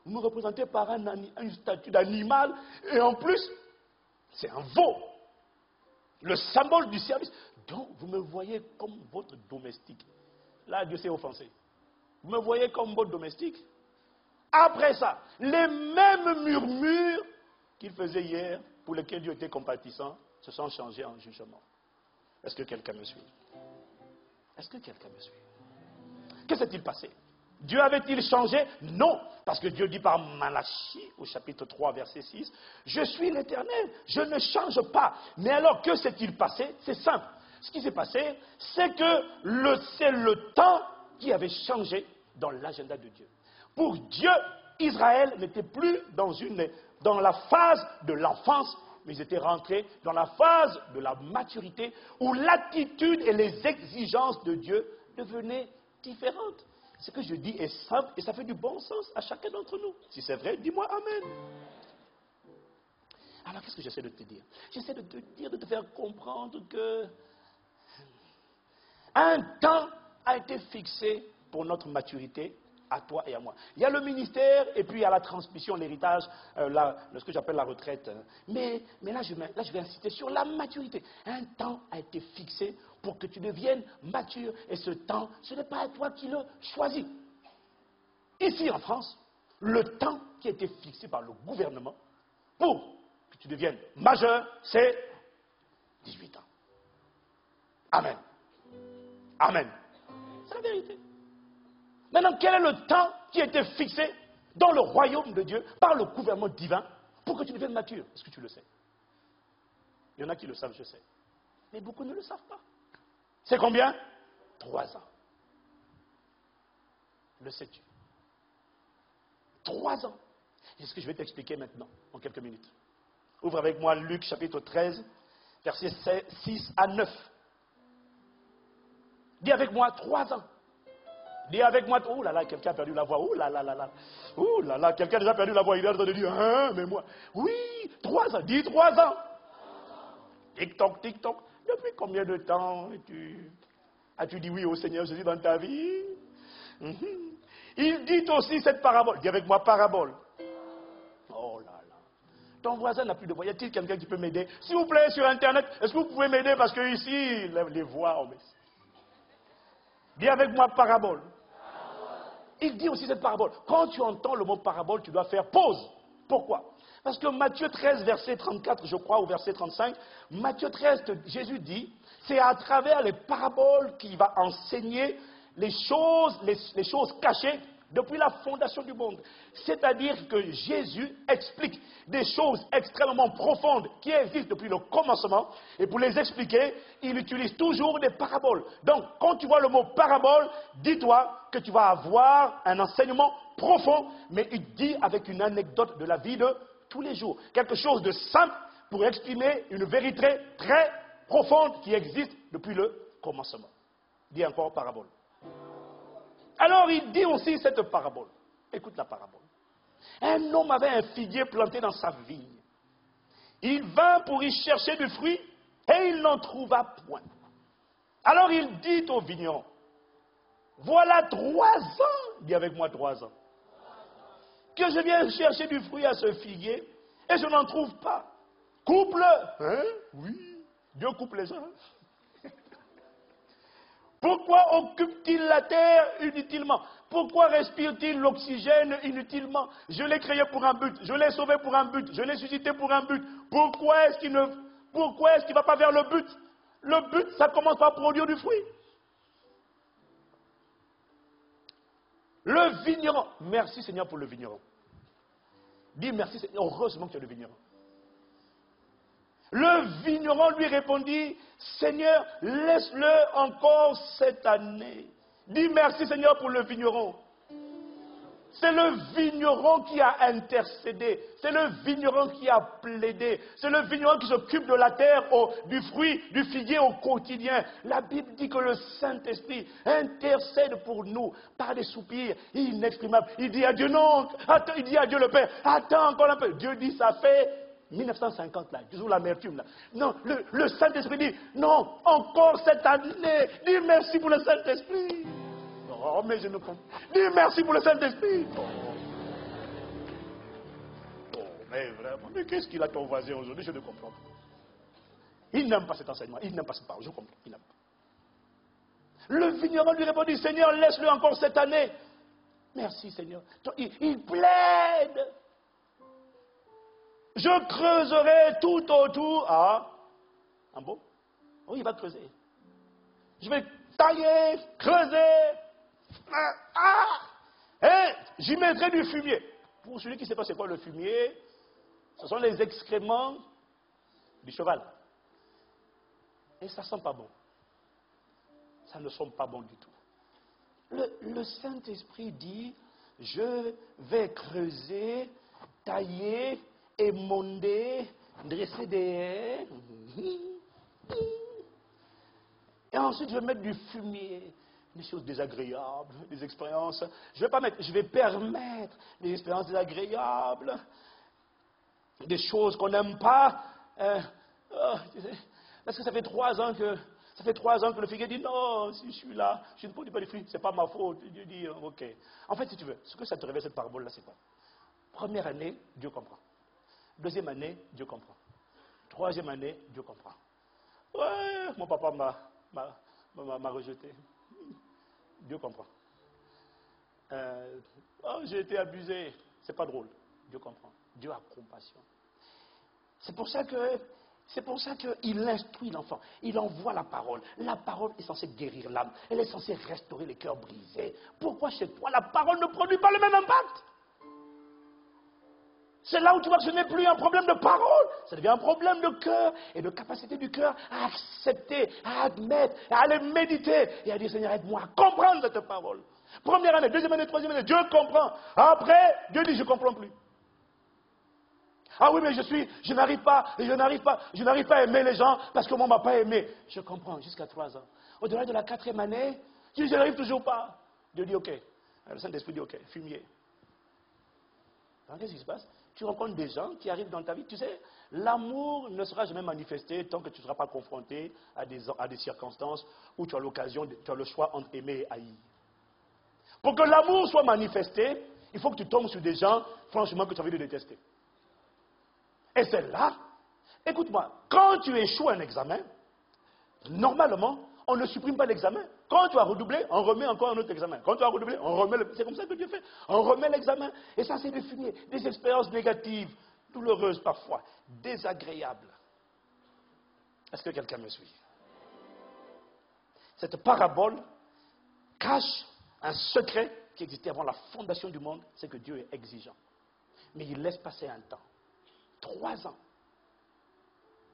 Vous me représentez par une statue d'animal, et en plus, c'est un veau. Le symbole du service. Donc, vous me voyez comme votre domestique. Là, Dieu s'est offensé. Vous me voyez comme votre domestique. Après ça, les mêmes murmures qu'il faisait hier, pour lesquels Dieu était compatissant, se sont changés en jugement. Est-ce que quelqu'un me suit? Est-ce que quelqu'un me suit? Que s'est-il passé? Dieu avait-il changé? Non, parce que Dieu dit par Malachie, au chapitre 3, verset 6, « Je suis l'Éternel, je ne change pas. » Mais alors, que s'est-il passé? C'est simple. Ce qui s'est passé, c'est que c'est le temps qui avait changé dans l'agenda de Dieu. Pour Dieu, Israël n'était plus dans la phase de l'enfance, mais ils étaient rentrés dans la phase de la maturité, où l'attitude et les exigences de Dieu devenaient différentes. Ce que je dis est simple et ça fait du bon sens à chacun d'entre nous. Si c'est vrai, dis-moi Amen. Alors, qu'est-ce que j'essaie de te dire? J'essaie de te dire, de te faire comprendre que un temps a été fixé pour notre maturité, à toi et à moi. Il y a le ministère et puis il y a la transmission, l'héritage, ce que j'appelle la retraite. Mais là, je vais insister sur la maturité. Un temps a été fixé pour que tu deviennes mature. Et ce temps, ce n'est pas toi qui le choisis. Ici en France, le temps qui a été fixé par le gouvernement pour que tu deviennes majeur, c'est 18 ans. Amen. Amen. C'est la vérité. Maintenant, quel est le temps qui a été fixé dans le royaume de Dieu par le gouvernement divin pour que tu deviennes mature? Est-ce que tu le sais? Il y en a qui le savent, je sais. Mais beaucoup ne le savent pas. C'est combien? 3 ans. Le sais-tu? 3 ans. C'est ce que je vais t'expliquer maintenant, en quelques minutes. Ouvre avec moi Luc chapitre 13, versets 6 à 9. Dis avec moi 3 ans. Dis avec moi, oh là là, quelqu'un a perdu la voix, oh là là là là, oh là là, quelqu'un a déjà perdu la voix, il est en train de dire, hein, mais moi, oui, 3 ans, dis 3 ans. Tic-toc, tic-toc, depuis combien de temps as-tu dit oui au Seigneur Jésus dans ta vie? Il dit aussi cette parabole, dis avec moi parabole. Oh là là, ton voisin n'a plus de voix, y a-t-il quelqu'un qui peut m'aider? S'il vous plaît, sur Internet, est-ce que vous pouvez m'aider parce que ici, les voix, oh, mais... Dis avec moi parabole. Il dit aussi cette parabole. Quand tu entends le mot parabole, tu dois faire pause. Pourquoi? Parce que Matthieu 13, verset 34, je crois, ou verset 35, Matthieu 13, Jésus dit, c'est à travers les paraboles qu'il va enseigner les choses cachées depuis la fondation du monde. C'est-à-dire que Jésus explique des choses extrêmement profondes qui existent depuis le commencement. Et pour les expliquer, il utilise toujours des paraboles. Donc, quand tu vois le mot parabole, dis-toi que tu vas avoir un enseignement profond, mais il dit avec une anecdote de la vie de tous les jours. Quelque chose de simple pour exprimer une vérité très profonde qui existe depuis le commencement. Dis encore parabole. Alors il dit aussi cette parabole. Écoute la parabole. Un homme avait un figuier planté dans sa vigne. Il vint pour y chercher du fruit et il n'en trouva point. Alors il dit au vigneron, voilà 3 ans, dis avec moi 3 ans, que je viens chercher du fruit à ce figuier et je n'en trouve pas. Coupe-le. Hein? Oui, Dieu coupe les gens. Pourquoi occupe-t-il la terre inutilement? Pourquoi respire-t-il l'oxygène inutilement? Je l'ai créé pour un but, je l'ai sauvé pour un but, je l'ai suscité pour un but. Pourquoi est-ce qu'il ne va pas vers le but? Le but, ça commence par produire du fruit. Le vigneron, merci Seigneur pour le vigneron. Dis merci Seigneur, heureusement que tu es le vigneron. Le vigneron lui répondit, Seigneur, laisse-le encore cette année. Dis merci Seigneur pour le vigneron. C'est le vigneron qui a intercédé. C'est le vigneron qui a plaidé. C'est le vigneron qui s'occupe de la terre, du fruit, du figuier au quotidien. La Bible dit que le Saint-Esprit intercède pour nous par des soupirs inexprimables. Il dit à Dieu, non, attends, il dit à Dieu le Père, attends encore un peu. Dieu dit, ça fait 1950 là, toujours l'amertume là. Non, le Saint-Esprit dit, non, encore cette année. Dis merci pour le Saint-Esprit. Oh, mais je ne comprends pas. Dis merci pour le Saint-Esprit. Oh, mais vraiment, mais qu'est-ce qu'il a ton voisin aujourd'hui? Je ne comprends pas. Il n'aime pas cet enseignement, il n'aime pas cette parole, je comprends, il n'aime pas. Le vigneron lui répondit, Seigneur, laisse-le encore cette année. Merci Seigneur. Il plaide. Je creuserai tout autour. Ah bon? Oui, il va creuser. Je vais tailler, creuser. Et j'y mettrai du fumier. Pour celui qui ne sait pas c'est quoi le fumier, ce sont les excréments du cheval. Et ça ne sent pas bon. Ça ne sent pas bon du tout. Le Saint-Esprit dit, je vais creuser, tailler, émonder, dresser des haies. Et ensuite, je vais mettre du fumier. Des choses désagréables, des expériences. Je vais permettre des expériences désagréables, des choses qu'on n'aime pas. Parce que ça fait 3 ans que le figuier dit non, si je suis là, je ne produis pas de fruits, c'est pas ma faute. Dieu dit ok. En fait, si tu veux, ce que ça te révèle cette parabole là, c'est quoi? Première année, Dieu comprend. Deuxième année, Dieu comprend. Troisième année, Dieu comprend. Ouais, mon papa m'a rejeté. Dieu comprend. J'ai été abusé. C'est pas drôle. Dieu comprend. Dieu a compassion. C'est pour ça qu'il instruit l'enfant. Il envoie la parole. La parole est censée guérir l'âme. Elle est censée restaurer les cœurs brisés. Pourquoi chez toi, la parole ne produit pas le même impact? C'est là où tu vois que ce n'est plus un problème de parole, ça devient un problème de cœur et de capacité du cœur à accepter, à admettre, à aller méditer et à dire Seigneur, aide-moi à comprendre cette parole. Première année, deuxième année, troisième année, Dieu comprend. Après, Dieu dit je ne comprends plus. Ah oui, mais je n'arrive pas à aimer les gens parce que moi, on ne m'a pas aimé. Je comprends, jusqu'à 3 ans. Au-delà de la 4e année, je n'arrive toujours pas. Dieu dit ok. Le Saint-Esprit dit ok, fumier. Alors, qu'est-ce qui se passe? Tu rencontres des gens qui arrivent dans ta vie. Tu sais, l'amour ne sera jamais manifesté tant que tu ne seras pas confronté à des circonstances où tu as l'occasion, tu as le choix entre aimer et haïr. Pour que l'amour soit manifesté, il faut que tu tombes sur des gens, franchement, que tu as envie de détester. Et c'est là, écoute-moi, quand tu échoues un examen, normalement, on ne supprime pas l'examen. Quand tu as redoublé, on remet encore un autre examen. Quand tu as redoublé, on remet c'est comme ça que Dieu fait. On remet l'examen. Et ça, c'est des fumiers, des expériences négatives. douloureuse parfois, désagréable. Est-ce que quelqu'un me suit? Cette parabole cache un secret qui existait avant la fondation du monde, c'est que Dieu est exigeant. Mais il laisse passer un temps. 3 ans.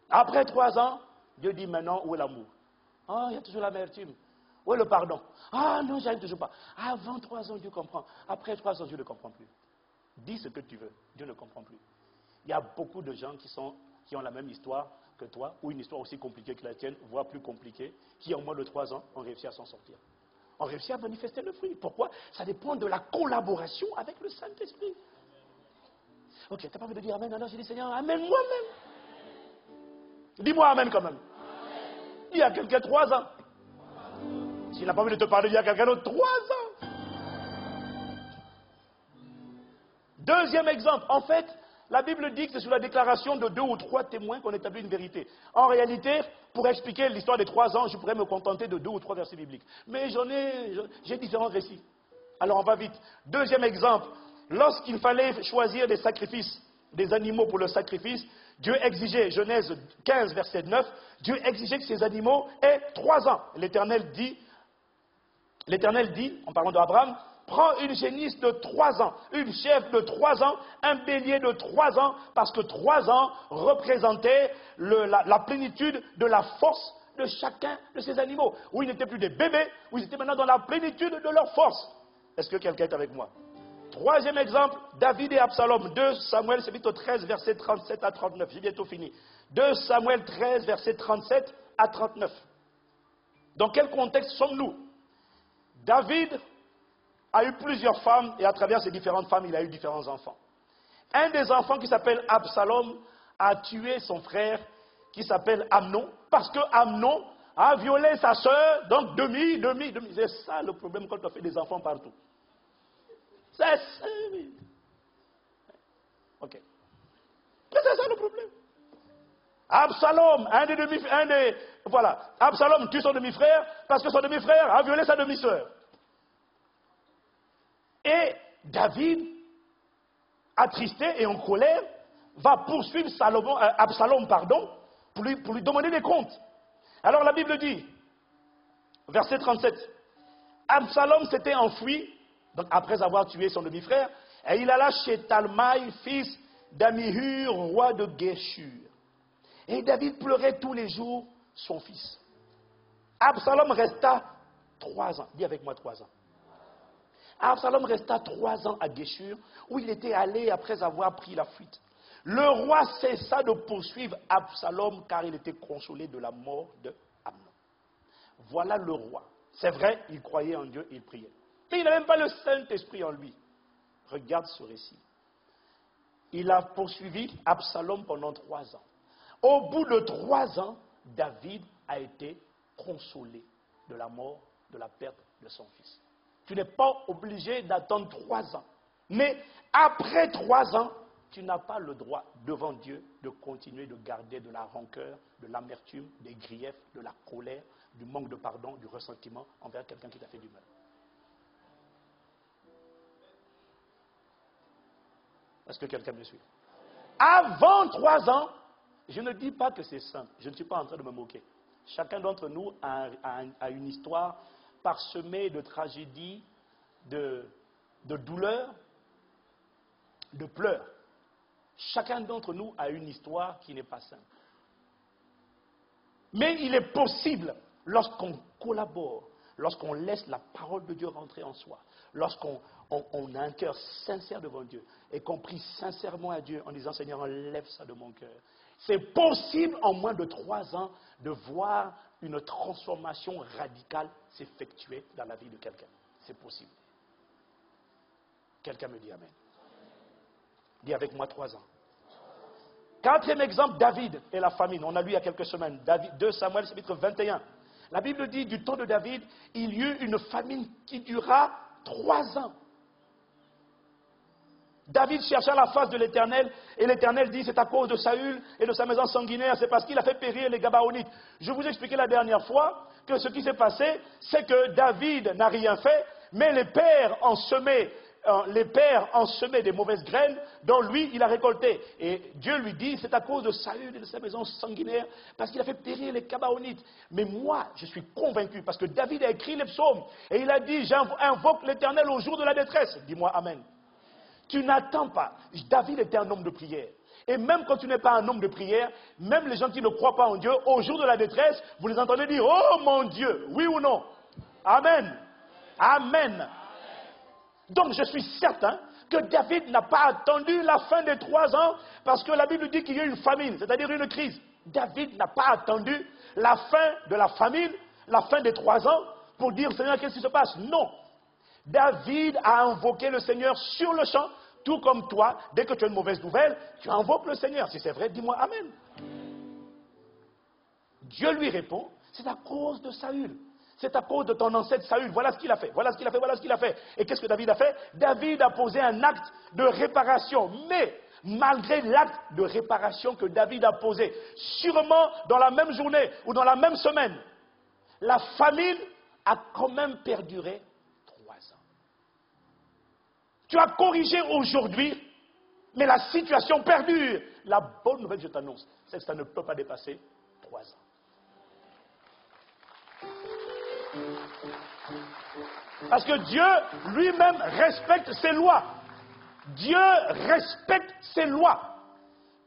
Après 3 ans, Dieu dit maintenant, où est l'amour? Ah, il y a toujours l'amertume. Où est le pardon? Ah non, j'arrive toujours pas. Avant 3 ans, Dieu comprend. Après 3 ans, Dieu ne comprend plus. Dis ce que tu veux, Dieu ne comprend plus. Il y a beaucoup de gens qui ont la même histoire que toi, ou une histoire aussi compliquée que la tienne, voire plus compliquée, qui en moins de 3 ans ont réussi à s'en sortir. Ont réussi à manifester le fruit. Pourquoi? Ça dépend de la collaboration avec le Saint-Esprit. Ok, tu n'as pas envie de dire Amen? Alors j'ai dit Seigneur, Amen moi-même. Dis-moi Amen quand même. Il y a quelqu'un 3 ans. S'il n'a pas envie de te parler, il y a quelqu'un d'autre 3 ans. Deuxième exemple, en fait, la Bible dit que c'est sur la déclaration de 2 ou 3 témoins qu'on établit une vérité. En réalité, pour expliquer l'histoire des 3 ans, je pourrais me contenter de 2 ou 3 versets bibliques. Mais j'ai différents récits. Alors on va vite. Deuxième exemple, lorsqu'il fallait choisir des sacrifices, des animaux pour le sacrifice, Dieu exigeait, Genèse 15, verset 9, Dieu exigeait que ces animaux aient 3 ans. L'Éternel dit, en parlant d'Abraham, prends une génisse de 3 ans, une chèvre de 3 ans, un bélier de 3 ans, parce que 3 ans représentaient la plénitude de la force de chacun de ces animaux. Où ils n'étaient plus des bébés, où ils étaient maintenant dans la plénitude de leur force. Est-ce que quelqu'un est avec moi? Troisième exemple, David et Absalom, 2 Samuel, chapitre 13, versets 37 à 39. J'ai bientôt fini. 2 Samuel 13, versets 37 à 39. Dans quel contexte sommes-nous? David a eu plusieurs femmes et à travers ces différentes femmes, il a eu différents enfants. Un des enfants qui s'appelle Absalom a tué son frère qui s'appelle Amnon parce que Amnon a violé sa soeur, donc demi. C'est ça le problème quand on fait des enfants partout. C'est ça. Ok. Mais c'est ça le problème. Absalom, Absalom tue son demi-frère parce que son demi-frère a violé sa demi-sœur. Et David, attristé et en colère, va poursuivre Absalom pour lui demander des comptes. Alors la Bible dit, verset 37, Absalom s'était enfui, donc après avoir tué son demi-frère, et il alla chez Talmaï, fils d'Amihur, roi de Géshur. Et David pleurait tous les jours son fils. Absalom resta 3 ans. Dis avec moi 3 ans. Absalom resta 3 ans à Géshur, où il était allé après avoir pris la fuite. Le roi cessa de poursuivre Absalom car il était consolé de la mort de Amnon. Voilà le roi. C'est vrai, il croyait en Dieu, il priait. Mais il n'a même pas le Saint-Esprit en lui. Regarde ce récit. Il a poursuivi Absalom pendant 3 ans. Au bout de 3 ans, David a été consolé de la mort, de la perte de son fils. Tu n'es pas obligé d'attendre 3 ans. Mais après 3 ans, tu n'as pas le droit devant Dieu de continuer de garder de la rancœur, de l'amertume, des griefs, de la colère, du manque de pardon, du ressentiment envers quelqu'un qui t'a fait du mal. Est-ce que quelqu'un me suit? Avant 3 ans, je ne dis pas que c'est simple. Je ne suis pas en train de me moquer. Chacun d'entre nous a une histoire parsemée de tragédies, de douleurs, de pleurs. Chacun d'entre nous a une histoire qui n'est pas simple. Mais il est possible, lorsqu'on collabore, lorsqu'on laisse la parole de Dieu rentrer en soi, lorsqu'on a un cœur sincère devant Dieu et qu'on prie sincèrement à Dieu en disant « Seigneur, enlève ça de mon cœur ». C'est possible en moins de 3 ans de voir une transformation radicale s'effectuer dans la vie de quelqu'un. C'est possible. Quelqu'un me dit Amen. Dis avec moi 3 ans. 4e exemple, David et la famine. On a lu il y a quelques semaines. 2 Samuel, chapitre 21. La Bible dit, du temps de David, il y eut une famine qui dura 3 ans. David chercha la face de l'Éternel, et l'Éternel dit, c'est à cause de Saül et de sa maison sanguinaire, c'est parce qu'il a fait périr les Gabaonites. Je vous ai expliqué la dernière fois que ce qui s'est passé, c'est que David n'a rien fait, mais les pères ont semé les pères ont semé des mauvaises graines, dont lui, il a récolté. Et Dieu lui dit, c'est à cause de Saül et de sa maison sanguinaire, parce qu'il a fait périr les Gabaonites. Mais moi, je suis convaincu, parce que David a écrit les psaumes, et il a dit, j'invoque l'Éternel au jour de la détresse. Dis-moi Amen. Tu n'attends pas. David était un homme de prière. Et même quand tu n'es pas un homme de prière, même les gens qui ne croient pas en Dieu, au jour de la détresse, vous les entendez dire, oh mon Dieu, oui ou non? Amen. Amen. Donc je suis certain que David n'a pas attendu la fin des 3 ans, parce que la Bible dit qu'il y a une famine, c'est-à-dire une crise. David n'a pas attendu la fin de la famine, la fin des 3 ans, pour dire, Seigneur, qu'est-ce qui se passe? Non. David a invoqué le Seigneur sur le champ, tout comme toi, dès que tu as une mauvaise nouvelle, tu invoques le Seigneur. Si c'est vrai, dis-moi Amen. Dieu lui répond, c'est à cause de Saül. C'est à cause de ton ancêtre Saül. Voilà ce qu'il a fait, voilà ce qu'il a fait, voilà ce qu'il a fait. Et qu'est-ce que David a fait? David a posé un acte de réparation. Mais, malgré l'acte de réparation que David a posé, sûrement dans la même journée ou dans la même semaine, la famine a quand même perduré 3 ans. Tu as corrigé aujourd'hui, mais la situation perdure. La bonne nouvelle, je t'annonce, c'est que ça ne peut pas dépasser 3 ans. Parce que Dieu lui-même respecte ses lois. Dieu respecte ses lois.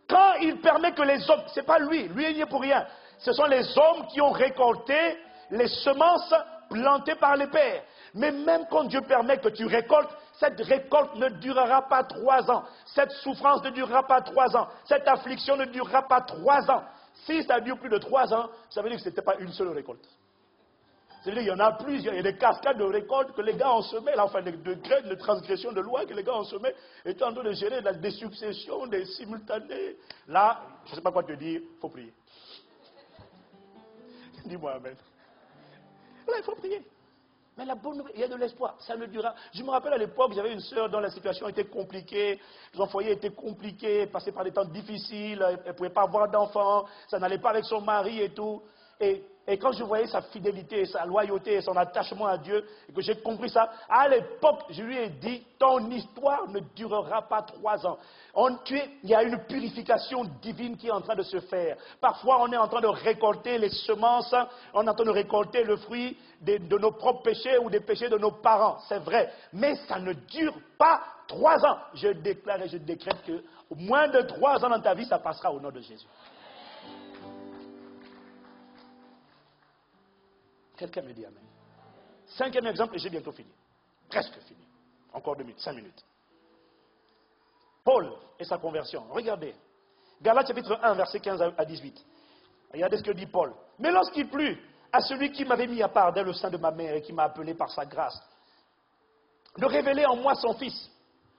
Quand il permet que les hommes, c'est pas lui, lui il n'y est pour rien. Ce sont les hommes qui ont récolté les semences plantées par les pères. Mais même quand Dieu permet que tu récoltes, cette récolte ne durera pas 3 ans. Cette souffrance ne durera pas 3 ans. Cette affliction ne durera pas 3 ans. Si ça dure plus de 3 ans, ça veut dire que ce n'était pas une seule récolte. C'est-à-dire qu'il y en a plusieurs, il y a des cascades de récoltes que les gars ont semées, enfin de graines, de transgressions de loi que les gars ont semées, et tu es en train de gérer des successions, des simultanés. Là, je ne sais pas quoi te dire, il faut prier. Dis-moi Amen. Là, il faut prier. Mais la bonne nouvelle, il y a de l'espoir, ça ne durera. Je me rappelle à l'époque, j'avais une sœur dont la situation était compliquée, son foyer était compliqué, passait par des temps difficiles, elle ne pouvait pas avoir d'enfants, ça n'allait pas avec son mari et tout. Et quand je voyais sa fidélité, sa loyauté, son attachement à Dieu, et que j'ai compris ça, à l'époque, je lui ai dit, ton histoire ne durera pas 3 ans. Il y a une purification divine qui est en train de se faire. Parfois, on est en train de récolter les semences, on est en train de récolter le fruit de nos propres péchés ou des péchés de nos parents. C'est vrai. Mais ça ne dure pas 3 ans. Je déclare et je décrète que moins de 3 ans dans ta vie, ça passera au nom de Jésus. Quelqu'un me dit Amen. 5e exemple, et j'ai bientôt fini. Presque fini. Encore 2 minutes, 5 minutes. Paul et sa conversion. Regardez. Galates chapitre 1, verset 15 à 18. Regardez ce que dit Paul. Mais lorsqu'il plut à celui qui m'avait mis à part dès le sein de ma mère et qui m'a appelé par sa grâce, de révéler en moi son Fils,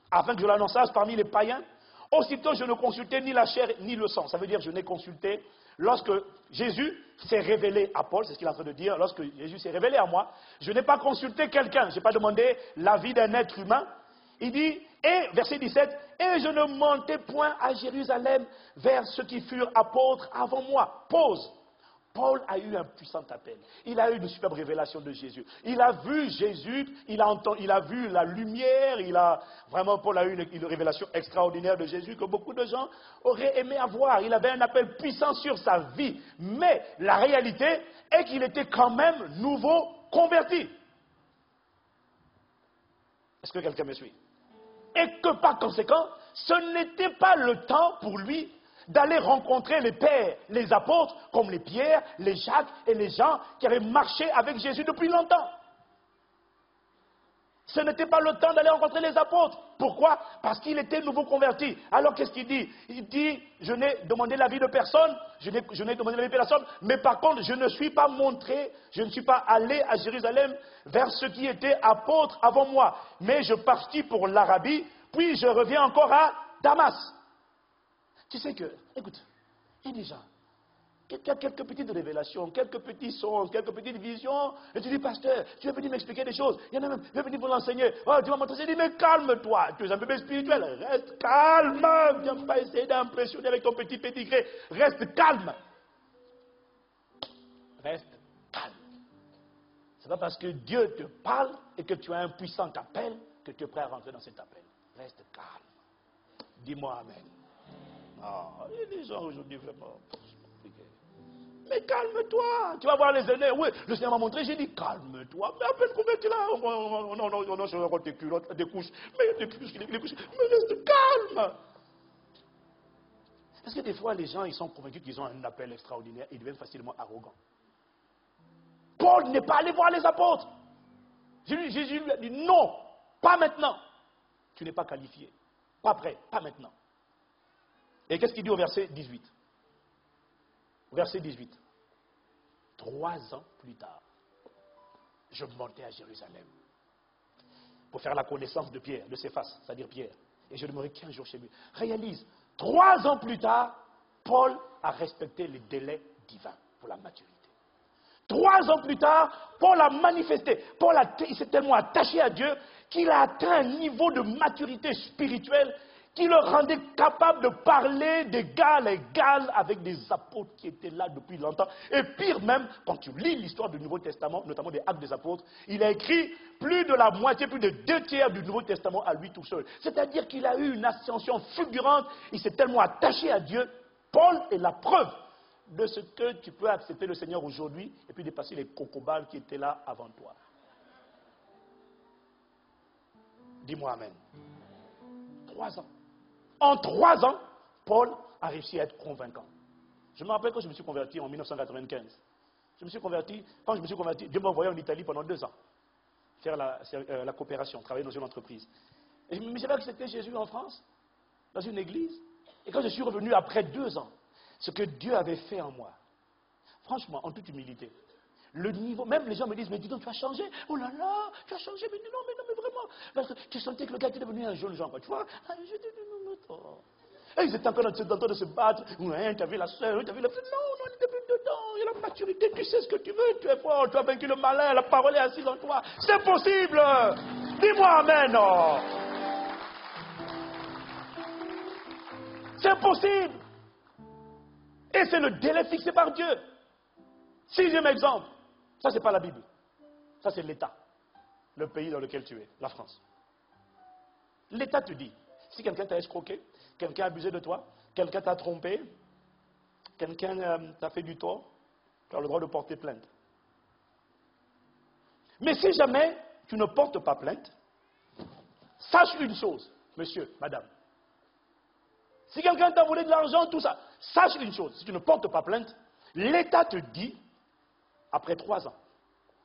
afin que je l'annonçasse parmi les païens, aussitôt je ne consultais ni la chair ni le sang. Ça veut dire que je n'ai consulté. Lorsque Jésus s'est révélé à Paul, c'est ce qu'il est en train de dire, lorsque Jésus s'est révélé à moi, je n'ai pas consulté quelqu'un, je n'ai pas demandé l'avis d'un être humain. Il dit, et, verset 17, et je ne montais point à Jérusalem vers ceux qui furent apôtres avant moi. Pause. Paul a eu un puissant appel. Il a eu une superbe révélation de Jésus. Il a vu Jésus, il a vu la lumière, Paul a eu une révélation extraordinaire de Jésus que beaucoup de gens auraient aimé avoir. Il avait un appel puissant sur sa vie. Mais la réalité est qu'il était quand même nouveau converti. Est-ce que quelqu'un me suit? Et que par conséquent, ce n'était pas le temps pour lui d'aller rencontrer les pères, les apôtres, comme les Pierre, les Jacques et les Jean qui avaient marché avec Jésus depuis longtemps. Ce n'était pas le temps d'aller rencontrer les apôtres. Pourquoi? Parce qu'il était nouveau converti. Alors qu'est-ce qu'il dit? Il dit, je n'ai demandé l'avis de personne, je n'ai demandé l'avis de personne, mais par contre, je ne suis pas montré, je ne suis pas allé à Jérusalem vers ceux qui étaient apôtres avant moi. Mais je partis pour l'Arabie, puis je reviens encore à Damas. Tu sais que, écoute, il y a des gens, quelques petites révélations, quelques petits sons, quelques petites visions, et tu dis, pasteur, tu veux venir m'expliquer des choses, il y en a même, tu veux venir pour l'enseigner, oh, tu vas montrer, je dis, mais calme-toi, tu es un bébé spirituel, reste calme, viens pas essayer d'impressionner avec ton petit pédigré, reste calme. Reste calme. C'est pas parce que Dieu te parle et que tu as un puissant appel que tu es prêt à rentrer dans cet appel. Reste calme. Dis-moi Amen. Non, il y a des gens aujourd'hui vraiment compliqués. Mais calme-toi. Tu vas voir les aînés. Oui, le Seigneur m'a montré, j'ai dit calme-toi. Mais à peine converti là, on se raconte des culottes, des couches. Mais des couches, mais reste calme. Parce que des fois, les gens, ils sont convaincus qu'ils ont un appel extraordinaire, ils deviennent facilement arrogants. Paul n'est pas allé voir les apôtres. Jésus lui a dit non, pas maintenant. Tu n'es pas qualifié. Pas prêt, pas maintenant. Et qu'est-ce qu'il dit au verset 18? Verset 18. 3 ans plus tard, je montais à Jérusalem pour faire la connaissance de Pierre, de Céphas, c'est-à-dire Pierre. Et je demeurai 15 jours chez lui. Réalise, 3 ans plus tard, Paul a respecté les délais divins pour la maturité. 3 ans plus tard, Paul a manifesté. Il s'est tellement attaché à Dieu qu'il a atteint un niveau de maturité spirituelle qui le rendait capable de parler d'égal à égal avec des apôtres qui étaient là depuis longtemps. Et pire même, quand tu lis l'histoire du Nouveau Testament, notamment des Actes des Apôtres, il a écrit plus de la moitié, plus de 2/3 du Nouveau Testament à lui tout seul. C'est-à-dire qu'il a eu une ascension fulgurante, il s'est tellement attaché à Dieu. Paul est la preuve de ce que tu peux accepter le Seigneur aujourd'hui et puis dépasser les cocobales qui étaient là avant toi. Dis-moi Amen. 3 ans. En 3 ans, Paul a réussi à être convaincant. Je me rappelle quand je me suis converti en 1995. Quand je me suis converti, Dieu m'a envoyé en Italie pendant 2 ans. Faire la coopération, travailler dans une entreprise. Et je me savais que c'était Jésus en France, dans une église. Et quand je suis revenu après 2 ans, ce que Dieu avait fait en moi, franchement, en toute humilité, le niveau, même les gens me disent, mais dis donc, tu as changé. Oh là là, tu as changé, mais non, mais vraiment. Parce que tu sentais que le gars était devenu un jeune gens, quoi, tu vois. Je dis, non. Et ils étaient encore en train de se battre. Ouais, tu as vu la soeur, tu as vu la soeur. Non, on est depuis dedans. Il y a la maturité, tu sais ce que tu veux, tu es fort, tu as vaincu le malin, la parole est assise en toi. C'est possible. Dis-moi Amen. Oh. C'est possible. Et c'est le délai fixé par Dieu. 6e exemple. Ça, ce n'est pas la Bible. Ça, c'est l'État. Le pays dans lequel tu es, la France. L'État te dit, si quelqu'un t'a escroqué, quelqu'un a abusé de toi, quelqu'un t'a trompé, quelqu'un t'a fait du tort, tu as le droit de porter plainte. Mais si jamais tu ne portes pas plainte, sache une chose, monsieur, madame. Si quelqu'un t'a volé de l'argent, tout ça, sache une chose, si tu ne portes pas plainte, l'État te dit, après 3 ans,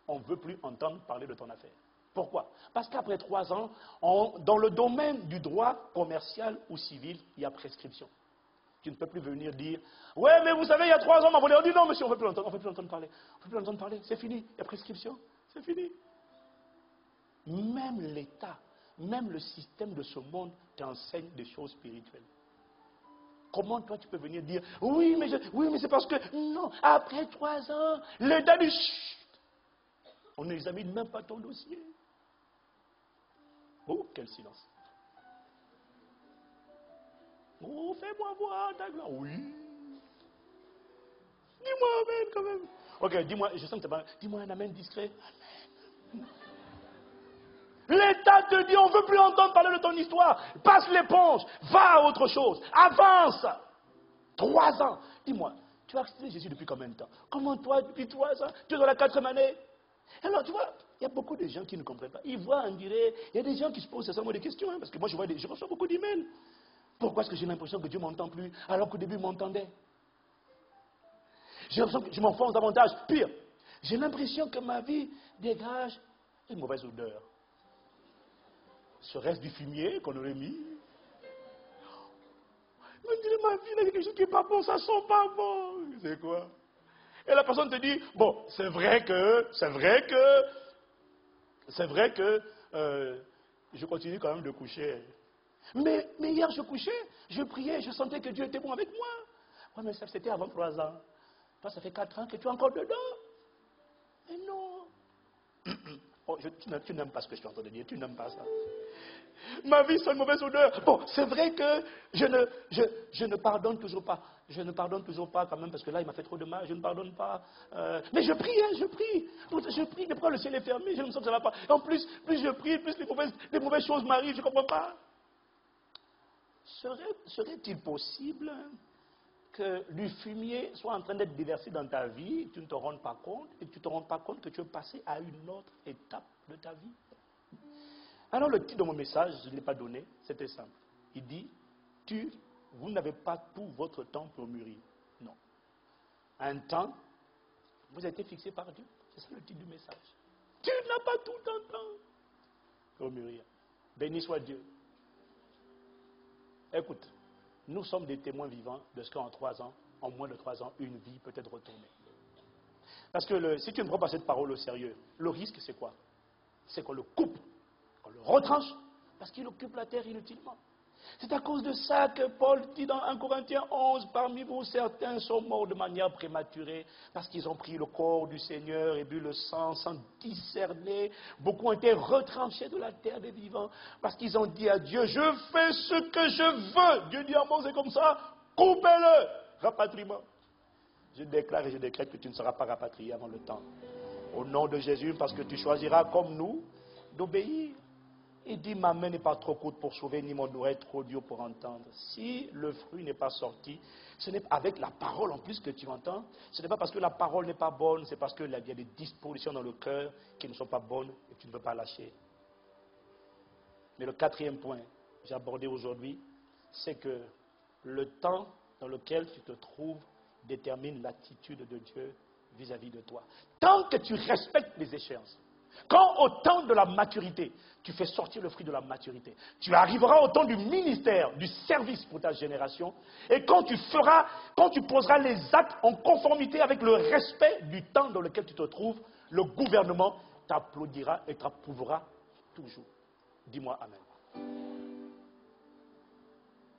on ne veut plus entendre parler de ton affaire. Pourquoi? Parce qu'après 3 ans, dans le domaine du droit commercial ou civil, il y a prescription. Tu ne peux plus venir dire, ouais, mais vous savez, il y a 3 ans, on m'a volé. On dit, non, monsieur, on ne veut plus entendre parler. On ne veut plus entendre parler. C'est fini. Il y a prescription. C'est fini. Même l'État, même le système de ce monde t'enseigne des choses spirituelles. Comment toi tu peux venir dire, oui, mais c'est parce que, non, après 3 ans, l'État dit, chut, on n'examine même pas ton dossier. Oh, quel silence. Oh, fais-moi voir ta gloire. Oui. Dis-moi amen quand même. Ok, dis-moi, je sens que c'est pas. Dis-moi un amen discret. Amen. L'État te dit, on ne veut plus entendre parler de ton histoire. Passe l'éponge, va à autre chose, avance. 3 ans. Dis-moi, tu as accepté Jésus depuis combien de temps? Comment toi, depuis 3 ans? Tu es dans la 4e année. Alors, tu vois, il y a beaucoup de gens qui ne comprennent pas. Ils voient, on dirait, il y a des gens qui se posent sincèrement des questions, hein, parce que moi, je reçois beaucoup d'emails. Pourquoi est-ce que j'ai l'impression que Dieu ne m'entend plus, alors qu'au début, il m'entendait? J'ai l'impression que je m'enfonce davantage. Pire, j'ai l'impression que ma vie dégage une mauvaise odeur. Serait-ce du fumier qu'on aurait mis? On dirait, ma vie, il y a quelque chose qui n'est pas bon, ça sent pas bon. C'est quoi? Et la personne te dit, bon, c'est vrai que je continue quand même de coucher. Mais hier, je couchais, je priais, je sentais que Dieu était bon avec moi. Oui, mais ça, c'était avant 3 ans. Toi, ça fait 4 ans que tu es encore dedans. Mais non. Oh, tu n'aimes pas ce que je suis en train de dire, tu n'aimes pas ça. Ma vie, c'est une mauvaise odeur. Bon, c'est vrai que je ne pardonne toujours pas. Je ne pardonne toujours pas quand même parce que là, il m'a fait trop de mal. Je ne pardonne pas. Mais je prie, hein, je prie. Je prie, mais pourquoi le ciel est fermé? Je me sens que ça ne va pas. Et en plus je prie, plus les mauvaises choses m'arrivent. Je ne comprends pas. Serait-il possible que du fumier soit en train d'être déversé dans ta vie, et tu ne te rends pas compte, et tu ne te rends pas compte que tu es passé à une autre étape de ta vie? Alors le titre de mon message, je ne l'ai pas donné, c'était simple. Il dit, vous n'avez pas tout votre temps pour mûrir. Non. Un temps, vous avez été fixé par Dieu. C'est ça le titre du message. Tu n'as pas tout ton temps pour mûrir. Béni soit Dieu. Écoute, nous sommes des témoins vivants de ce qu'en 3 ans, en moins de 3 ans, une vie peut être retournée. Parce que si tu ne prends pas cette parole au sérieux, le risque c'est quoi? C'est qu'on le coupe, qu'on le retranche, parce qu'il occupe la terre inutilement. C'est à cause de ça que Paul dit dans 1 Corinthiens 11, parmi vous certains sont morts de manière prématurée, parce qu'ils ont pris le corps du Seigneur et bu le sang sans discerner. Beaucoup ont été retranchés de la terre des vivants, parce qu'ils ont dit à Dieu, je fais ce que je veux. Dieu dit à Moïse, c'est comme ça, coupez-le, rapatriement. Je déclare et je décrète que tu ne seras pas rapatrié avant le temps. Au nom de Jésus, parce que tu choisiras comme nous d'obéir. Il dit, ma main n'est pas trop courte pour sauver, ni mon oreille trop dure pour entendre. Si le fruit n'est pas sorti, ce n'est pas avec la parole en plus que tu entends. Ce n'est pas parce que la parole n'est pas bonne, c'est parce qu'il y a des dispositions dans le cœur qui ne sont pas bonnes et tu ne peux pas lâcher. Mais le 4e point que j'ai abordé aujourd'hui, c'est que le temps dans lequel tu te trouves détermine l'attitude de Dieu vis-à-vis de toi. Tant que tu respectes les échéances, quand au temps de la maturité, tu fais sortir le fruit de la maturité, tu arriveras au temps du ministère, du service pour ta génération, et quand tu poseras les actes en conformité avec le respect du temps dans lequel tu te trouves, le gouvernement t'applaudira et t'approuvera toujours. Dis-moi Amen.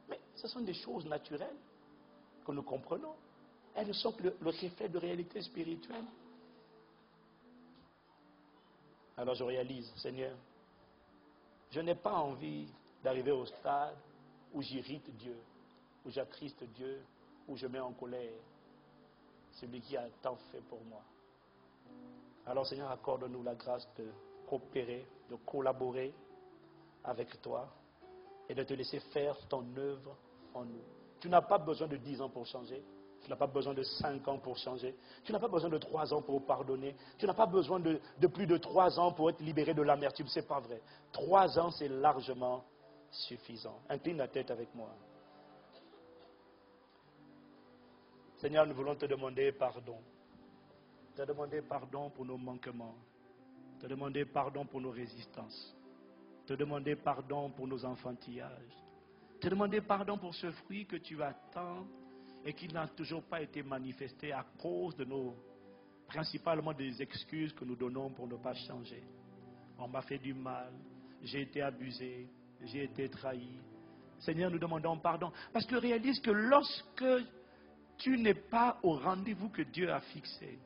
Mais ce sont des choses naturelles que nous comprenons. Elles ne sont que le reflet de réalité spirituelle. Alors je réalise, Seigneur, je n'ai pas envie d'arriver au stade où j'irrite Dieu, où j'attriste Dieu, où je mets en colère celui qui a tant fait pour moi. Alors Seigneur, accorde-nous la grâce de coopérer, de collaborer avec toi et de te laisser faire ton œuvre en nous. Tu n'as pas besoin de 10 ans pour changer. Tu n'as pas besoin de 5 ans pour changer. Tu n'as pas besoin de 3 ans pour pardonner. Tu n'as pas besoin de plus de 3 ans pour être libéré de l'amertume. Ce n'est pas vrai. 3 ans, c'est largement suffisant. Incline la tête avec moi. Seigneur, nous voulons te demander pardon. Te demander pardon pour nos manquements. Te demander pardon pour nos résistances. Te demander pardon pour nos enfantillages. Te demander pardon pour ce fruit que tu attends et qui n'a toujours pas été manifesté à cause de principalement des excuses que nous donnons pour ne pas changer. On m'a fait du mal, j'ai été abusé, j'ai été trahi. Seigneur, nous demandons pardon. Parce que réalise que lorsque tu n'es pas au rendez-vous que Dieu a fixé,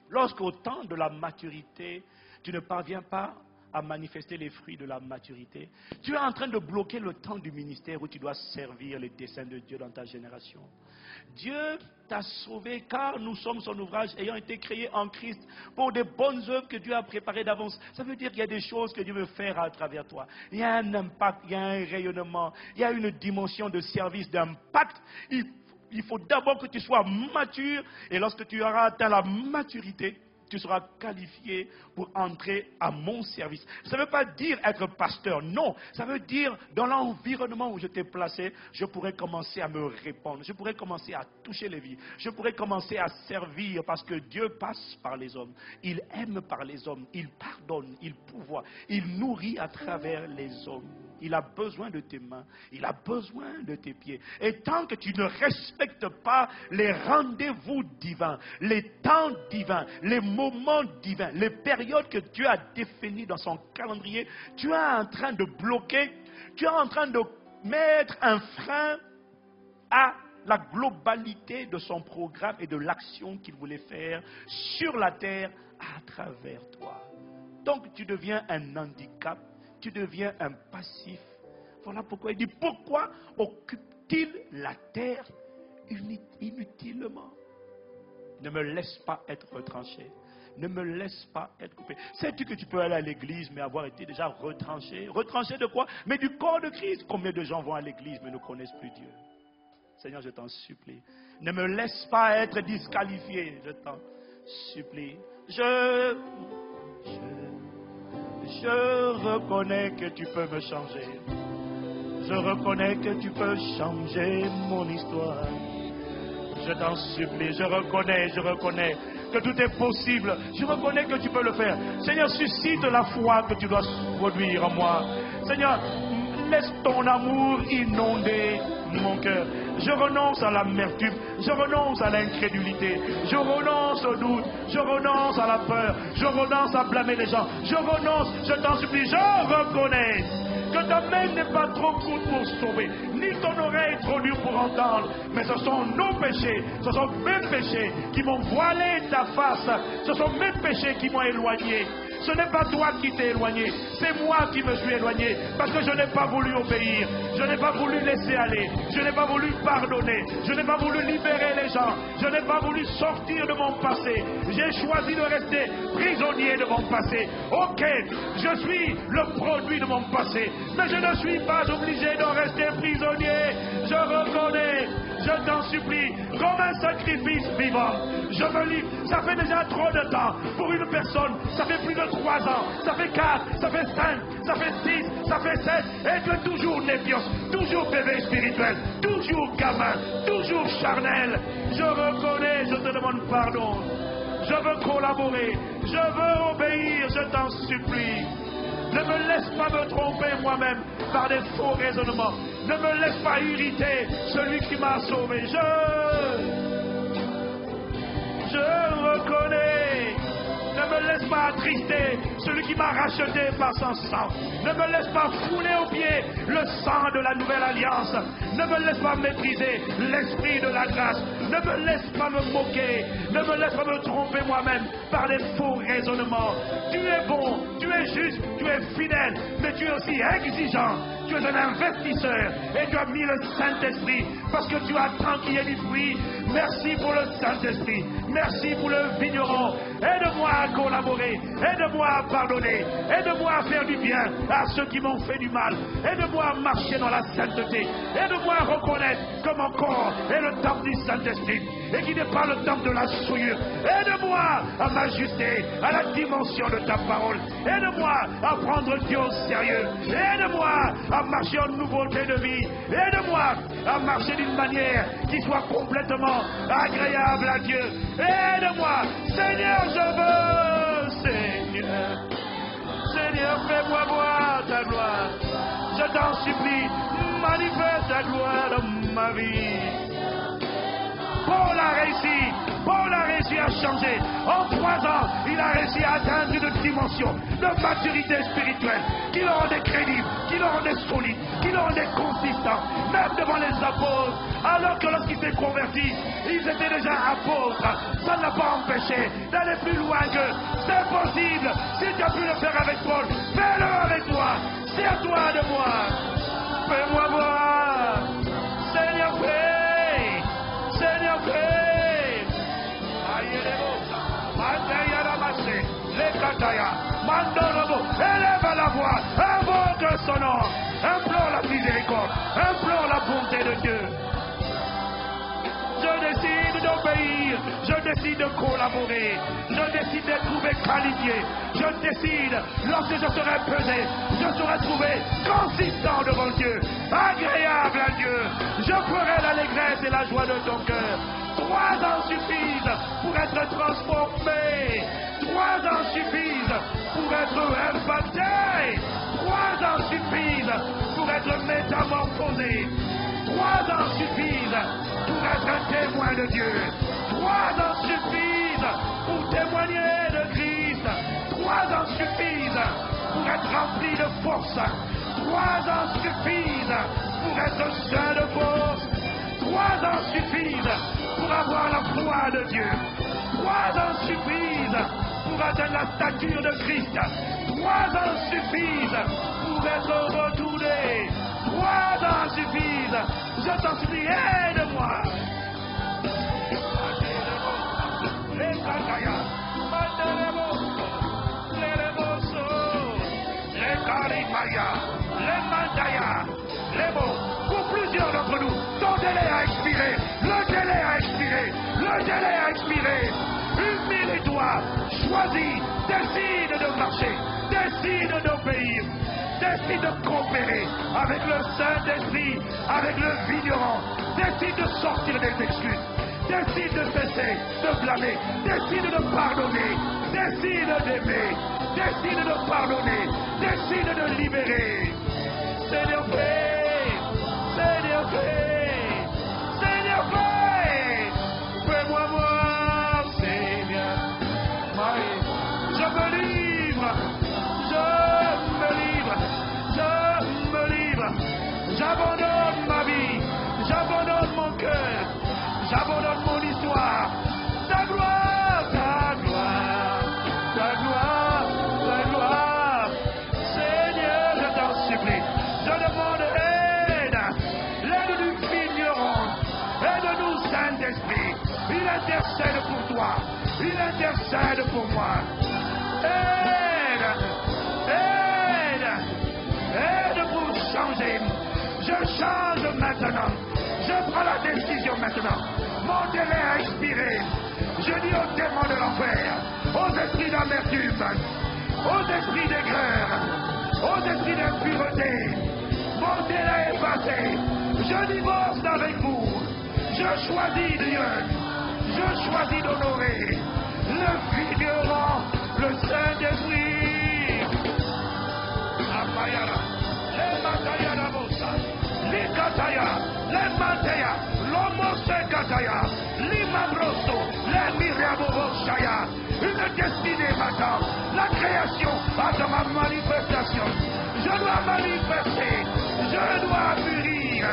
lorsqu'au temps de la maturité, tu ne parviens pas à manifester les fruits de la maturité, tu es en train de bloquer le temps du ministère où tu dois servir les desseins de Dieu dans ta génération. Dieu t'a sauvé car nous sommes son ouvrage ayant été créés en Christ pour des bonnes œuvres que Dieu a préparées d'avance. Ça veut dire qu'il y a des choses que Dieu veut faire à travers toi. Il y a un impact, il y a un rayonnement, il y a une dimension de service, d'impact. Il faut d'abord que tu sois mature et lorsque tu auras atteint la maturité, tu seras qualifié pour entrer à mon service. Ça ne veut pas dire être pasteur, non. Ça veut dire, dans l'environnement où je t'ai placé, je pourrais commencer à me répandre. Je pourrais commencer à toucher les vies. Je pourrais commencer à servir parce que Dieu passe par les hommes. Il aime par les hommes. Il pardonne, il pourvoit. Il nourrit à travers les hommes. Il a besoin de tes mains. Il a besoin de tes pieds. Et tant que tu ne respectes pas les rendez-vous divins, les temps divins, les moments divins, les périodes que Dieu a définies dans son calendrier, tu es en train de bloquer, tu es en train de mettre un frein à la globalité de son programme et de l'action qu'il voulait faire sur la terre à travers toi. Donc tu deviens un handicap, tu deviens un passif. Voilà pourquoi il dit, pourquoi occupe-t-il la terre inutilement? Ne me laisse pas être retranché. Ne me laisse pas être coupé. Sais-tu que tu peux aller à l'église mais avoir été déjà retranché? Retranché de quoi? Mais du corps de Christ. Combien de gens vont à l'église mais ne connaissent plus Dieu? Seigneur, je t'en supplie. Ne me laisse pas être disqualifié. Je t'en supplie. Je reconnais que tu peux me changer. Je reconnais que tu peux changer mon histoire. Je t'en supplie, je reconnais que tout est possible. Je reconnais que tu peux le faire. Seigneur, suscite la foi que tu dois produire en moi. Seigneur, laisse ton amour inonder mon cœur. Je renonce à l'amertume, je renonce à l'incrédulité, je renonce au doute, je renonce à la peur, je renonce à blâmer les gens. Je renonce, je t'en supplie, je reconnais que ta main n'est pas trop courte pour sauver, ni ton oreille trop dure pour entendre, mais ce sont nos péchés, ce sont mes péchés qui m'ont voilé ta face, ce sont mes péchés qui m'ont éloigné. Ce n'est pas toi qui t'es éloigné, c'est moi qui me suis éloigné, parce que je n'ai pas voulu obéir, je n'ai pas voulu laisser aller, je n'ai pas voulu pardonner, je n'ai pas voulu libérer les gens, je n'ai pas voulu sortir de mon passé, j'ai choisi de rester prisonnier de mon passé. Ok, je suis le produit de mon passé, mais je ne suis pas obligé de rester prisonnier. Je reconnais, je t'en supplie, comme un sacrifice vivant. Je me livre, ça fait déjà trop de temps pour une personne, ça fait plus de 3 ans, ça fait 4, ça fait 5, ça fait 6, ça fait 7, et tu es toujours népios, toujours bébé spirituel, toujours gamin, toujours charnel. Je reconnais, je te demande pardon. Je veux collaborer, je veux obéir, je t'en supplie. Ne me laisse pas me tromper moi-même par des faux raisonnements. Ne me laisse pas irriter celui qui m'a sauvé. Je reconnais. Ne me laisse pas attrister celui qui m'a racheté par son sang. Ne me laisse pas fouler aux pieds le sang de la nouvelle alliance. Ne me laisse pas mépriser l'esprit de la grâce. Ne me laisse pas me moquer. Ne me laisse pas me tromper moi-même par des faux raisonnements. Tu es bon, tu es juste, tu es fidèle, mais tu es aussi exigeant. Tu es un investisseur et tu as mis le Saint-Esprit parce que tu attends qu'il y ait du fruit. Merci pour le Saint-Esprit. Merci pour le vigneron. Aide-moi à collaborer. Aide-moi à pardonner. Aide-moi à faire du bien à ceux qui m'ont fait du mal. Aide-moi à marcher dans la sainteté. Aide-moi à reconnaître que mon corps est le temple du Saint-Esprit et qui n'est pas le temple de la souillure. Aide-moi à m'ajuster à la dimension de ta parole. Aide-moi à prendre Dieu au sérieux. Aide-moi à marcher en nouveauté de vie. Aide-moi à marcher d'une manière qui soit complètement agréable à Dieu. Aide-moi, Seigneur, je veux, Seigneur. Seigneur, fais-moi voir ta gloire. Je t'en supplie, manifeste ta gloire dans ma vie. Paul a réussi à changer. En 3 ans, il a réussi à atteindre une dimension de maturité spirituelle qui le rendait crédible, qui le rendait solide, qui le rendait consistant, même devant les apôtres. Alors que lorsqu'il s'est converti, ils étaient déjà apôtres. Ça ne l'a pas empêché d'aller plus loin qu'eux. C'est possible. Si tu as pu le faire avec Paul, fais-le avec toi. C'est à toi de voir. Fais-moi voir. Seigneur, fais. Seigneur, fais. Élève la voix, invoque son nom, implore la miséricorde, implore la bonté de Dieu. Je décide d'obéir, je décide de collaborer, je décide d'être trouvé qualifié, je décide, lorsque je serai pesé, je serai trouvé consistant devant Dieu, agréable à Dieu. Je ferai l'allégresse et la joie de ton cœur. 3 ans suffisent pour être transformé. 3 ans suffisent pour être impacté. 3 ans suffisent pour être métamorphosé. 3 ans suffisent pour être un témoin de Dieu. 3 ans suffisent pour témoigner de Christ. 3 ans suffisent pour être rempli de force. 3 ans suffisent pour être saint de force. 3 ans suffisent pour avoir la foi de Dieu. 3 ans suffisent pour atteindre la stature de Christ. 3 ans suffisent pour être retourné. 3 ans suffisent. Je t'en supplie, aide-moi. Pour plusieurs d'entre nous, ton délai a expiré. Le délai a expiré. Le délai a expiré. Humilie-toi. Choisis. Décide de marcher. Décide d'obéir. Décide de coopérer avec le Saint-Esprit, avec le vigneron. Décide de sortir des excuses. Décide de cesser de blâmer. Décide de pardonner. Décide d'aimer. Décide de pardonner. Décide de libérer. Seigneur, fais. Seigneur, fais. Seigneur, fais. Fais-moi voir, Seigneur. Je me livre. Je me livre. Je me livre. J'abandonne ma vie. J'abandonne mon cœur. J'abandonne mon histoire. Ta gloire, ta gloire, ta gloire, ta gloire. Seigneur, je t'en supplie. Je demande aide. L'aide du vigneron. Aide-nous, Saint-Esprit. Il intercède pour toi. Il intercède pour moi. Aide. Aide. Aide pour changer. Je change maintenant. Je prends la décision maintenant. Mon délai a expiré. Je dis aux démons de l'enfer, aux esprits d'amertume, aux esprits d'aigreur, aux esprits d'impureté. Mon délai est passé. Je divorce avec vous. Je choisis Dieu. Je choisis d'honorer le vigneron, le Saint-Esprit. Amayara, les Mataya Nabosa, les Kataya, les Mataya, l'Homose Kataya, l'Imamroso, les Miriaboshaya. Une destinée m'attend. La création attend ma manifestation. Je dois manifester. Je dois mûrir.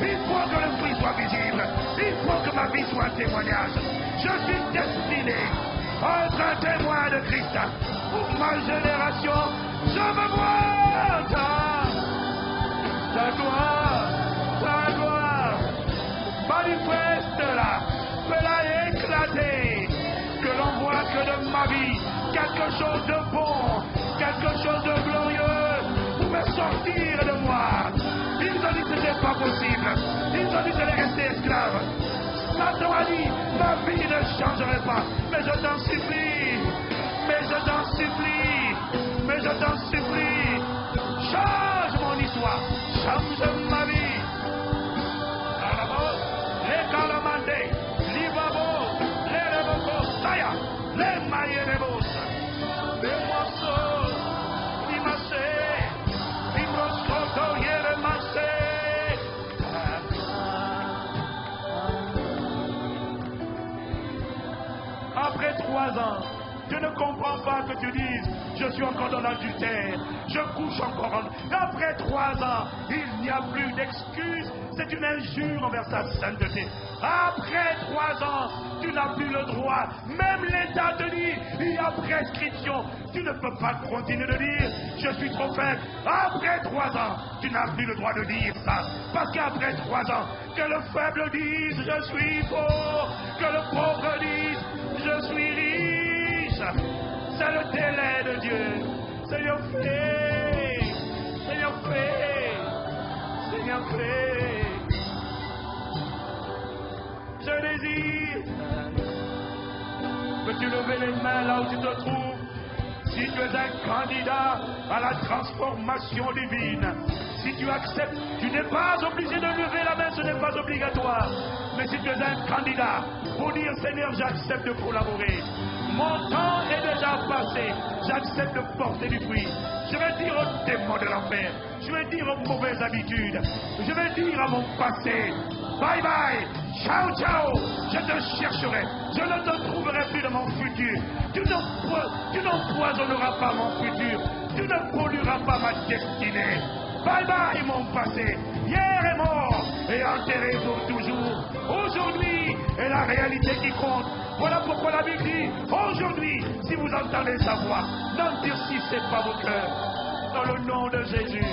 Il faut que le fruit soit visible. Il faut que ma vie soit un témoignage. Je suis destiné à être un témoin de Christ. Pour ma génération, je veux voir ta gloire, ta gloire. Manifeste-la, fais-la éclater. Que l'on voit que de ma vie, quelque chose de bon, quelque chose de glorieux pouvait sortir de moi. Ils ont dit que ce n'était pas possible. Ils ont dit que j'allais rester esclave. Satan a dit, ma vie ne changerait pas. Mais je t'en supplie. Mais je t'en supplie. Mais je t'en supplie. Change mon histoire. Change ma vie. Les calamandés. L'ibabo. Les rebocos. Saya. Les maïerebos. Les morceaux. L'imacé. L'imroscoto. Yeremacé. Après 3 ans, je ne comprends pas que tu dises, je suis encore dans l'adultère, je couche encore. Après 3 ans, il n'y a plus d'excuses, c'est une injure envers sa sainteté. Après 3 ans, tu n'as plus le droit, même l'État te dit, il y a prescription. Tu ne peux pas continuer de dire, je suis trop faible. Après 3 ans, tu n'as plus le droit de dire ça. Parce qu'après 3 ans, que le faible dise, je suis pauvre, que le pauvre dise, je suis riche. C'est le délai de Dieu. Seigneur, fais. Seigneur, fais. Seigneur, fais. Je désire. Peux-tu lever les mains là où tu te trouves? Si tu es un candidat à la transformation divine, si tu acceptes, tu n'es pas obligé de lever la main, ce n'est pas obligatoire. Mais si tu es un candidat pour dire, Seigneur, j'accepte de collaborer. Mon temps est déjà passé, j'accepte de porter du fruit. Je vais dire aux démons de l'enfer, je vais dire aux mauvaises habitudes, je vais dire à mon passé, bye bye, ciao ciao, je te chercherai, je ne te trouverai plus dans mon futur. Tu n'empoisonneras pas mon futur, tu ne pollueras pas ma destinée. Bye bye mon passé, hier est mort et enterré pour toujours. Aujourd'hui est la réalité qui compte. Voilà pourquoi la Bible dit, aujourd'hui, si vous entendez sa voix, n'endurcissez pas vos cœurs. Dans le nom de Jésus,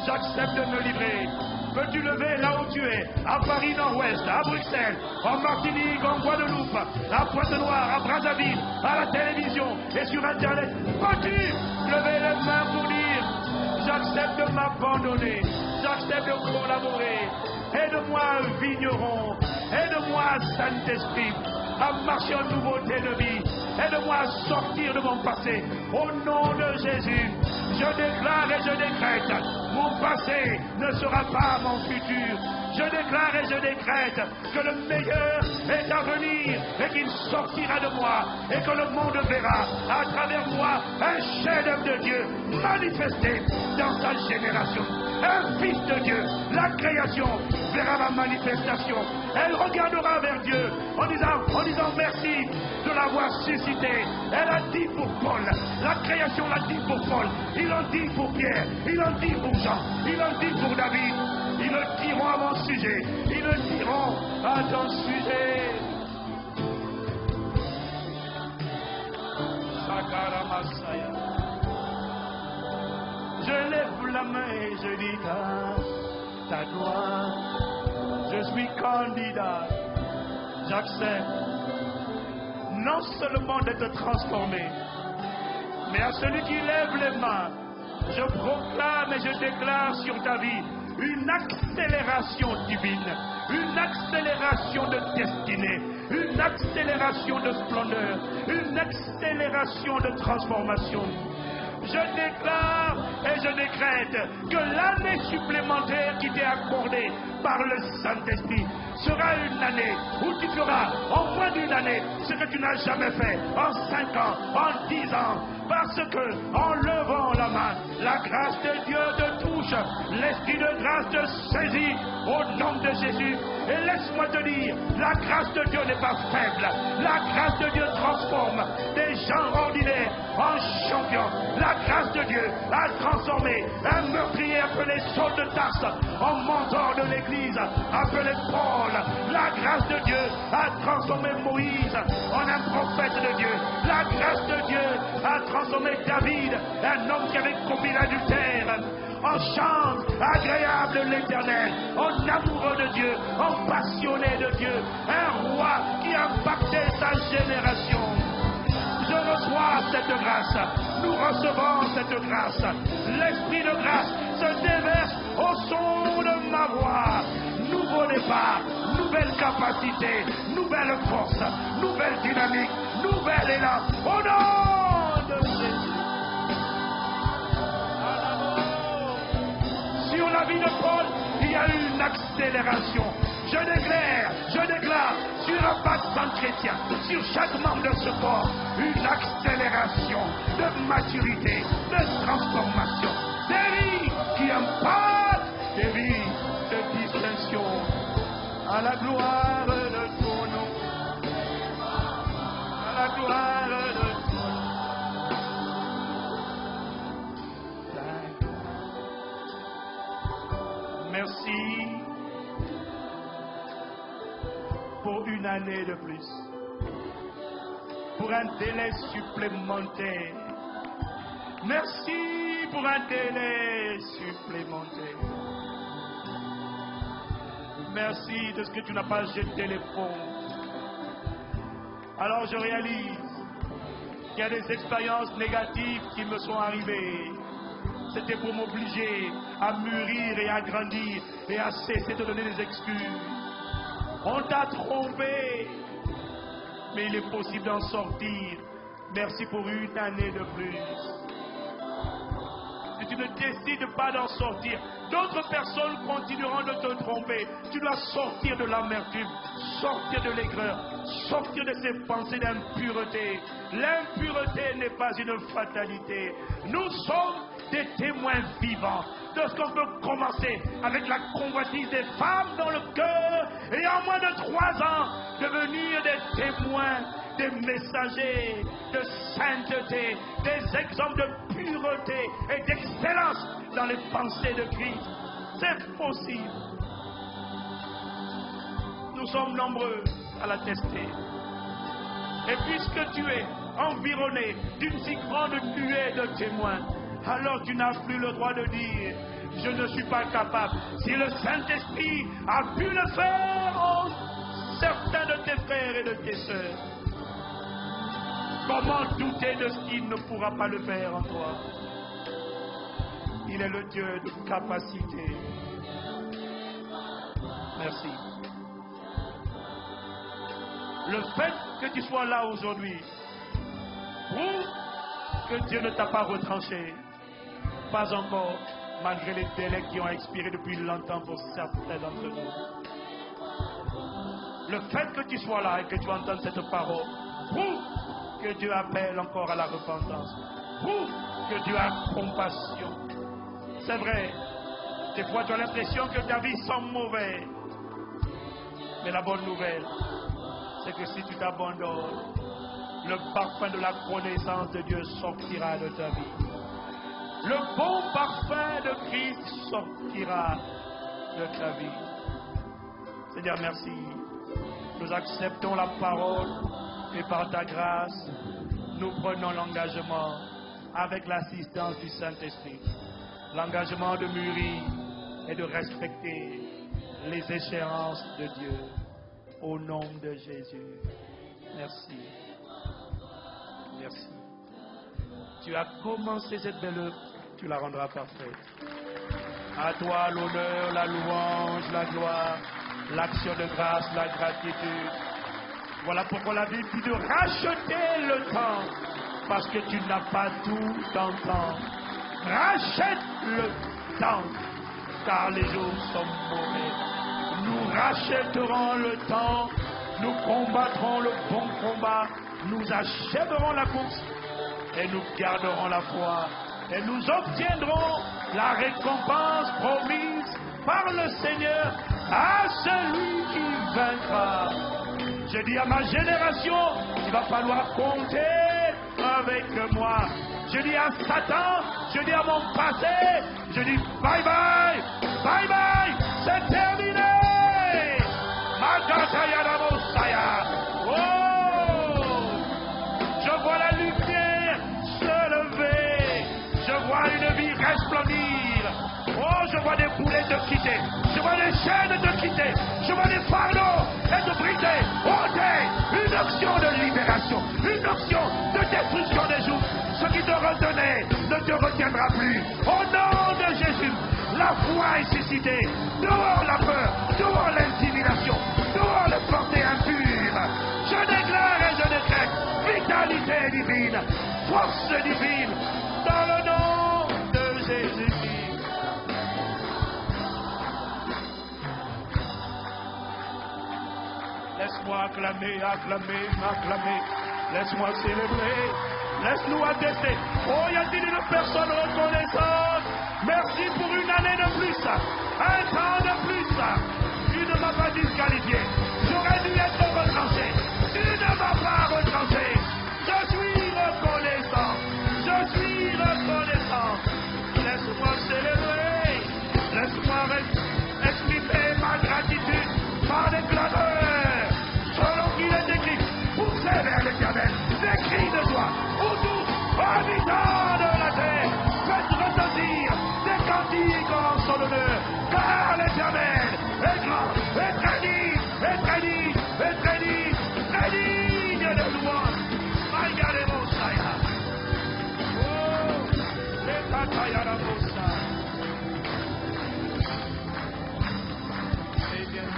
j'accepte de me livrer. Peux-tu lever là où tu es, à Paris Nord-Ouest, à Bruxelles, en Martinique, en Guadeloupe, à Pointe-Noire, à Brazzaville, à la télévision et sur Internet. Peux-tu lever les mains pour dire, j'accepte de m'abandonner, j'accepte de collaborer. Aide-moi, vigneron, aide-moi, Saint-Esprit, à marcher en nouveauté de vie. Aide-moi à sortir de mon passé. Au nom de Jésus, je déclare et je décrète, mon passé ne sera pas mon futur. Je déclare et je décrète que le meilleur est à venir et qu'il sortira de moi et que le monde verra à travers moi un chef-d'œuvre de Dieu manifesté dans sa génération. Un fils de Dieu, la création verra ma manifestation. Elle regardera vers Dieu en disant merci de l'avoir suscité. Elle a dit pour Paul, la création l'a dit pour Paul, il l'a dit pour Pierre, il l'a dit pour Jean, il l'a dit pour David. Ils le diront à mon sujet, ils le diront à ton sujet. Je lève la main et je dis ta gloire. Je suis candidat. J'accepte non seulement d'être transformé, mais à celui qui lève les mains, je proclame et je déclare sur ta vie une accélération divine, une accélération de destinée, une accélération de splendeur, une accélération de transformation. Je déclare et je décrète que l'année supplémentaire qui t'est accordée par le Saint-Esprit sera une année où tu feras en moins d'une année ce que tu n'as jamais fait en 5 ans, en 10 ans. Parce que, en levant la main, la grâce de Dieu te touche, l'esprit de grâce te saisit au nom de Jésus. Et laisse-moi te dire, la grâce de Dieu n'est pas faible. La grâce de Dieu transforme des gens ordinaires en champions. La grâce de Dieu a transformé un meurtrier appelé Saul de Tarse en mentor de l'Église appelé Paul. La grâce de Dieu a transformé Moïse en un prophète de Dieu. La grâce de Dieu a transformé David, un homme qui avait commis l'adultère, en chant agréable l'Éternel, en amoureux de Dieu, en passionné de Dieu, un roi qui a impacté sa génération. Je reçois cette grâce, nous recevons cette grâce. L'esprit de grâce se déverse au son de ma voix. Nouveau départ, nouvelle capacité, nouvelle force, nouvelle dynamique, nouvel élan. Au nom de Jésus. Sur la vie de Paul, il y a eu une accélération. Je déclare sur un bâtiment chrétien, sur chaque membre de ce corps, une accélération de maturité, de transformation. Des vies qui impactent, des vies de distinction. À la gloire de ton nom. À la gloire de ton nom. Merci pour une année de plus, pour un délai supplémentaire. Merci pour un délai supplémentaire. Merci de ce que tu n'as pas jeté les fonds. Alors je réalise qu'il y a des expériences négatives qui me sont arrivées. C'était pour m'obliger à mûrir et à grandir et à cesser de donner des excuses. On t'a trompé, mais il est possible d'en sortir. Merci pour une année de plus. Si tu ne décides pas d'en sortir, d'autres personnes continueront de te tromper. Tu dois sortir de l'amertume, sortir de l'aigreur, sortir de ces pensées d'impureté. L'impureté n'est pas une fatalité. Nous sommes des témoins vivants de ce qu'on peut commencer avec la convoitise des femmes dans le cœur et en moins de 3 ans devenir des témoins, des messagers de sainteté, des exemples de pureté et d'excellence dans les pensées de Christ. C'est possible. Nous sommes nombreux à l'attester. Et puisque tu es environné d'une si grande nuée de témoins, alors tu n'as plus le droit de dire « Je ne suis pas capable ». Si le Saint-Esprit a pu le faire en certains de tes frères et de tes sœurs, comment douter de ce qu'il ne pourra pas le faire en toi? Il est le Dieu de capacité. Merci. Le fait que tu sois là aujourd'hui prouve que Dieu ne t'a pas retranché. Pas encore, malgré les délais qui ont expiré depuis longtemps pour certains d'entre nous. Le fait que tu sois là et que tu entends cette parole prouve que Dieu appelle encore à la repentance. Prouve que Dieu a compassion. C'est vrai, des fois tu as l'impression que ta vie semble mauvaise. Mais la bonne nouvelle, c'est que si tu t'abandonnes, le parfum de la connaissance de Dieu sortira de ta vie. Le bon parfum de Christ sortira de ta vie. Seigneur, merci. Nous acceptons la parole et par ta grâce, nous prenons l'engagement avec l'assistance du Saint-Esprit. L'engagement de mûrir et de respecter les échéances de Dieu. Au nom de Jésus. Merci. Merci. Tu as commencé cette belle œuvre, tu la rendras parfaite. À toi l'honneur, la louange, la gloire, l'action de grâce, la gratitude. Voilà pourquoi la Bible dit de racheter le temps, parce que tu n'as pas tout ton temps. Rachète le temps, car les jours sont mauvais. Nous rachèterons le temps, nous combattrons le bon combat, nous achèverons la course et nous garderons la foi et nous obtiendrons la récompense promise par le Seigneur à celui qui vaincra. Je dis à ma génération, il va falloir compter avec moi. Je dis à Satan, je dis à mon passé, je dis bye bye, bye bye, c'est terminé. Oh, je vois la lumière se lever, je vois une vie resplendir. Oh, je vois des boulets te quitter, je vois des chaînes te quitter, je vois des fardeaux être brisés, ôtés, une option de libération, une option de destruction des jours. Ce qui te retenait ne te retiendra plus. Au nom de Jésus, la foi est suscitée. Dehors la peur, dehors l'intimidation, dehors les pensées impures. Je déclare et je décrète vitalité divine, force divine, dans le nom de Jésus-Christ. Laisse-moi acclamer, acclamer, acclamer. Laisse-moi célébrer. Laisse-nous attester. Oh, y a-t-il une personne reconnaissante? Merci pour une année de plus. Un temps de plus. Tu ne m'as pas disqualifié. J'aurais dû être retranché. Tu ne m'as pas retranché. Je suis reconnaissant. Je suis reconnaissant. Laisse-moi célébrer. Laisse-moi exprimer ma gratitude par des clameurs. Selon qu'il est écrit, poussez vers l'Éternel. Des cris de joie. Habitants de la terre, faites retentir des cantiques en son honneur, car l'Éternel est grand, est très digne, est très digne, est très digne, très digne de louange. Regardez-moi ça. Oh, les tataya la bossa. Eh bien,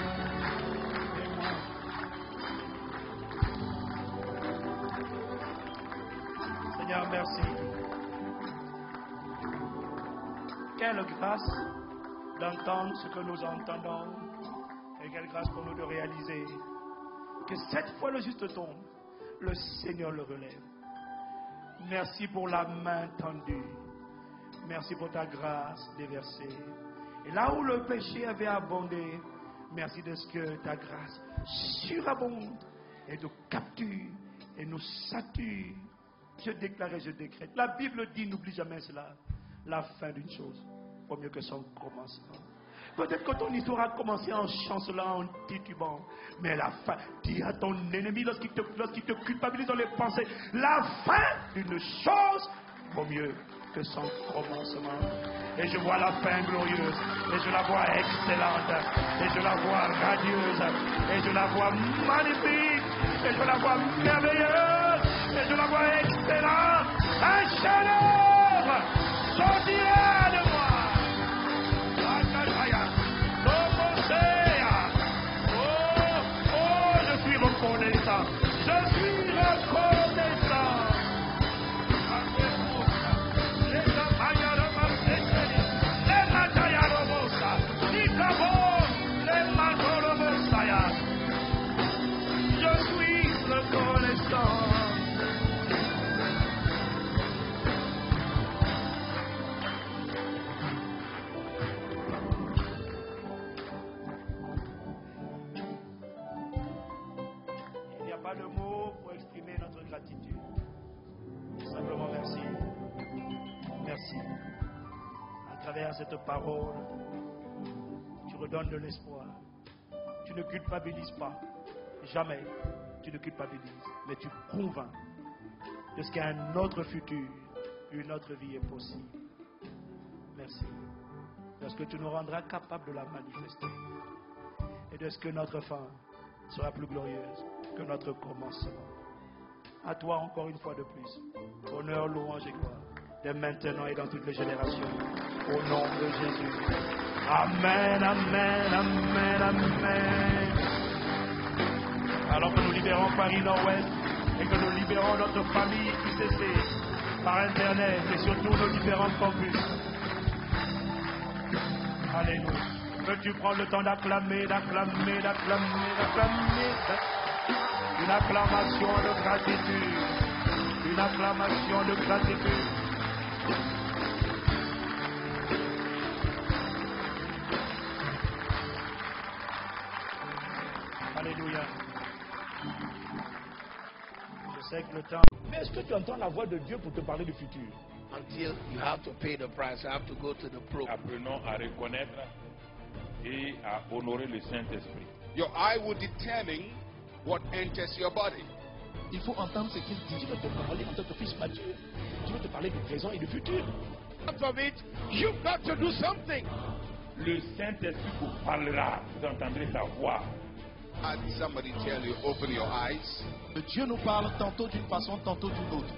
Seigneur, merci. Quelle grâce d'entendre ce que nous entendons et quelle grâce pour nous de réaliser que cette fois le juste tombe, le Seigneur le relève. Merci pour la main tendue. Merci pour ta grâce déversée. Et là où le péché avait abondé, merci de ce que ta grâce surabonde et nous capture et nous sature. Je déclare et je décrète. La Bible dit, n'oublie jamais cela, la fin d'une chose vaut mieux que son commencement. Peut-être que ton histoire a commencé en chancelant, en titubant. Mais la fin, dis à ton ennemi lorsqu'il te culpabilise dans les pensées, la fin d'une chose vaut mieux que son commencement. Et je vois la fin glorieuse, et je la vois excellente, et je la vois radieuse, et je la vois magnifique, et je la vois merveilleuse, et je la vois excellente. Un chef-d'œuvre sortira de moi. Oh, je suis reconnaissant. Je suis reconnaissant. Je suis reconnaissant. Il n'y a pas de mots pour exprimer notre gratitude. Simplement merci. Merci. À travers cette parole, tu redonnes de l'espoir. Tu ne culpabilises pas. Jamais tu ne culpabilises. Mais tu convaincs de ce qu'un autre futur, une autre vie est possible. Merci. Parce que tu nous rendras capables de la manifester. Et de ce que notre fin sera plus glorieuse que notre commencement. À toi encore une fois de plus. Honneur, louange et gloire. Dès maintenant et dans toutes les générations. Au nom de Jésus. Amen, amen, amen, amen. Alors que nous libérons Paris Nord-Ouest et que nous libérons notre famille ICC par Internet et surtout nos différents campus. Alléluia. Peux-tu prendre le temps d'acclamer, d'acclamer, d'acclamer, d'acclamer? Une acclamation de gratitude. Une acclamation de gratitude. Alléluia. Je sais que le temps... Mais est-ce que tu entends la voix de Dieu pour te parler du futur? Until you have to pay the price, you have to go to the program. Apprenons à reconnaître et à honorer le Saint-Esprit. Your eye will determine what enters your body. Il faut entendre ce qu'il dit. Je veux te parler en tant que fils mature. Je veux te parler du présent et du futur. Out of it, you've got to do something. Le Saint-Esprit vous parlera, vous entendrez sa voix. Had somebody tell you, open your eyes. Dieu nous parle tantôt d'une façon, tantôt d'une autre.